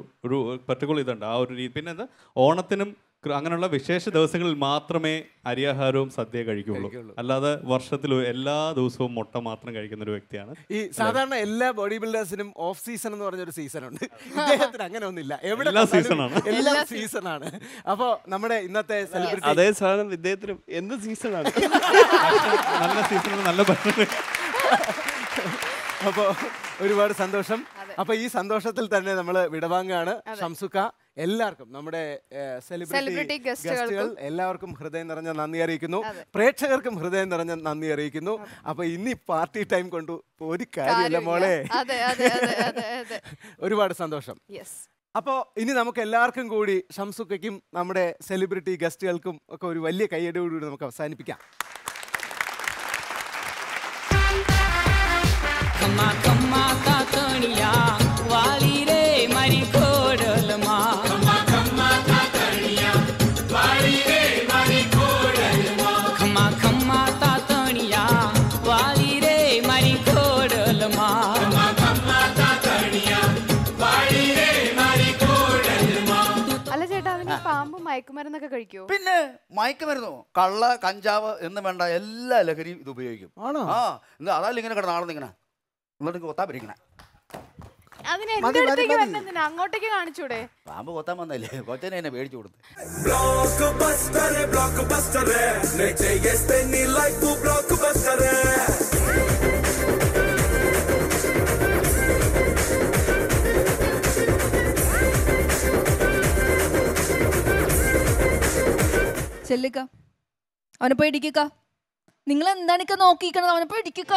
പർട്ടിക്കുലർ ഇതുണ്ട്, ആ ഒരു രീതി. പിന്നെ എന്താ, ഓണത്തിനും അങ്ങനെയുള്ള വിശേഷ ദിവസങ്ങളിൽ മാത്രമേ അരിയാഹാരവും സദ്യ കഴിക്കുള്ളൂ. അല്ലാതെ വർഷത്തിൽ എല്ലാ ദിവസവും മുട്ട മാത്രം കഴിക്കുന്ന ഒരു വ്യക്തിയാണ്. ഈ സാധാരണ എല്ലാ ബോഡി ബിൽഡേഴ്സിനും ഓഫ് സീസൺ എന്ന് പറഞ്ഞൊരു സീസൺ ഉണ്ട്. ഇദ്ദേഹത്തിന് അങ്ങനെ ഒന്നുമില്ല, എല്ലാ സീസണാണ്, എല്ലാ സീസണാണ്. അപ്പോ നമ്മുടെ ഇന്നത്തെ സെലിബ്രിറ്റി അതേ സാധനം ഇദ്ദേഹത്തിനും എന്ത് സീസണാണ്, നല്ല സീസൺ, നല്ല ഭക്ഷണം. അപ്പോൾ ഒരുപാട് സന്തോഷം. അപ്പൊ ഈ സന്തോഷത്തിൽ തന്നെ നമ്മൾ വിടവാങ്ങാണ്. ഷംസുഖ, എല്ലാവർക്കും നമ്മുടെ സെലിബ്രിറ്റി ഗസ്റ്റുകൾ എല്ലാവർക്കും ഹൃദയം നിറഞ്ഞ നന്ദി അറിയിക്കുന്നു. പ്രേക്ഷകർക്കും ഹൃദയം നിറഞ്ഞ നന്ദി അറിയിക്കുന്നു. അപ്പൊ ഇനി പാർട്ടി ടൈം കൊണ്ട് ഒരു കാര്യമില്ല മോളെ. ഒരുപാട് സന്തോഷം. അപ്പോൾ ഇനി നമുക്ക് എല്ലാവർക്കും കൂടി ഷംസുഖയ്ക്കും നമ്മുടെ സെലിബ്രിറ്റി ഗസ്റ്റുകൾക്കും ഒക്കെ ഒരു വലിയ കയ്യടിയോടുകൂടി നമുക്ക് അവസാനിപ്പിക്കാം. खम्मा खम्मा काकणिया वाली रे मारी खोडलमा खम्मा खम्मा काकणिया वाली रे मारी खोडलमा खम्मा खम्मा काकणिया वाली रे मारी खोडलमा खम्मा खम्मा काकणिया वाली रे मारी खोडलमा. അല്ല ചേട്ടാ, അവന് പാമ്പ് മയക്കുമരുന്നൊക്കെ കഴിക്കുമോ? പിന്നെ മയക്കുമരുന്നോ, കള്ള, കഞ്ചാവ് എന്ന് വേണ്ട എല്ലാ ലഹരിയും ഇത് ഉപയോഗിക്കും. ആ എന്താ അതല്ല ഇങ്ങനെ കിടന്നാണെന്ന് ഇങ്ങനെ എന്നിട്ട് കൊത്താൻ പറ്റിക്കണേ. അങ്ങോട്ടേക്ക് കാണിച്ചൂടെ? പാമ്പ് കൊത്താൻ വന്നല്ലേ, കൊച്ചനെ എന്നെ മേടിച്ചു കൊടുത്ത്. ചെല്ലുക, അവനെ പോയി ഇടിക്കുക. നിങ്ങൾ എന്താണ് നോക്കിയിരിക്കണത്? അവനെ പോയി ഇടിക്കുക.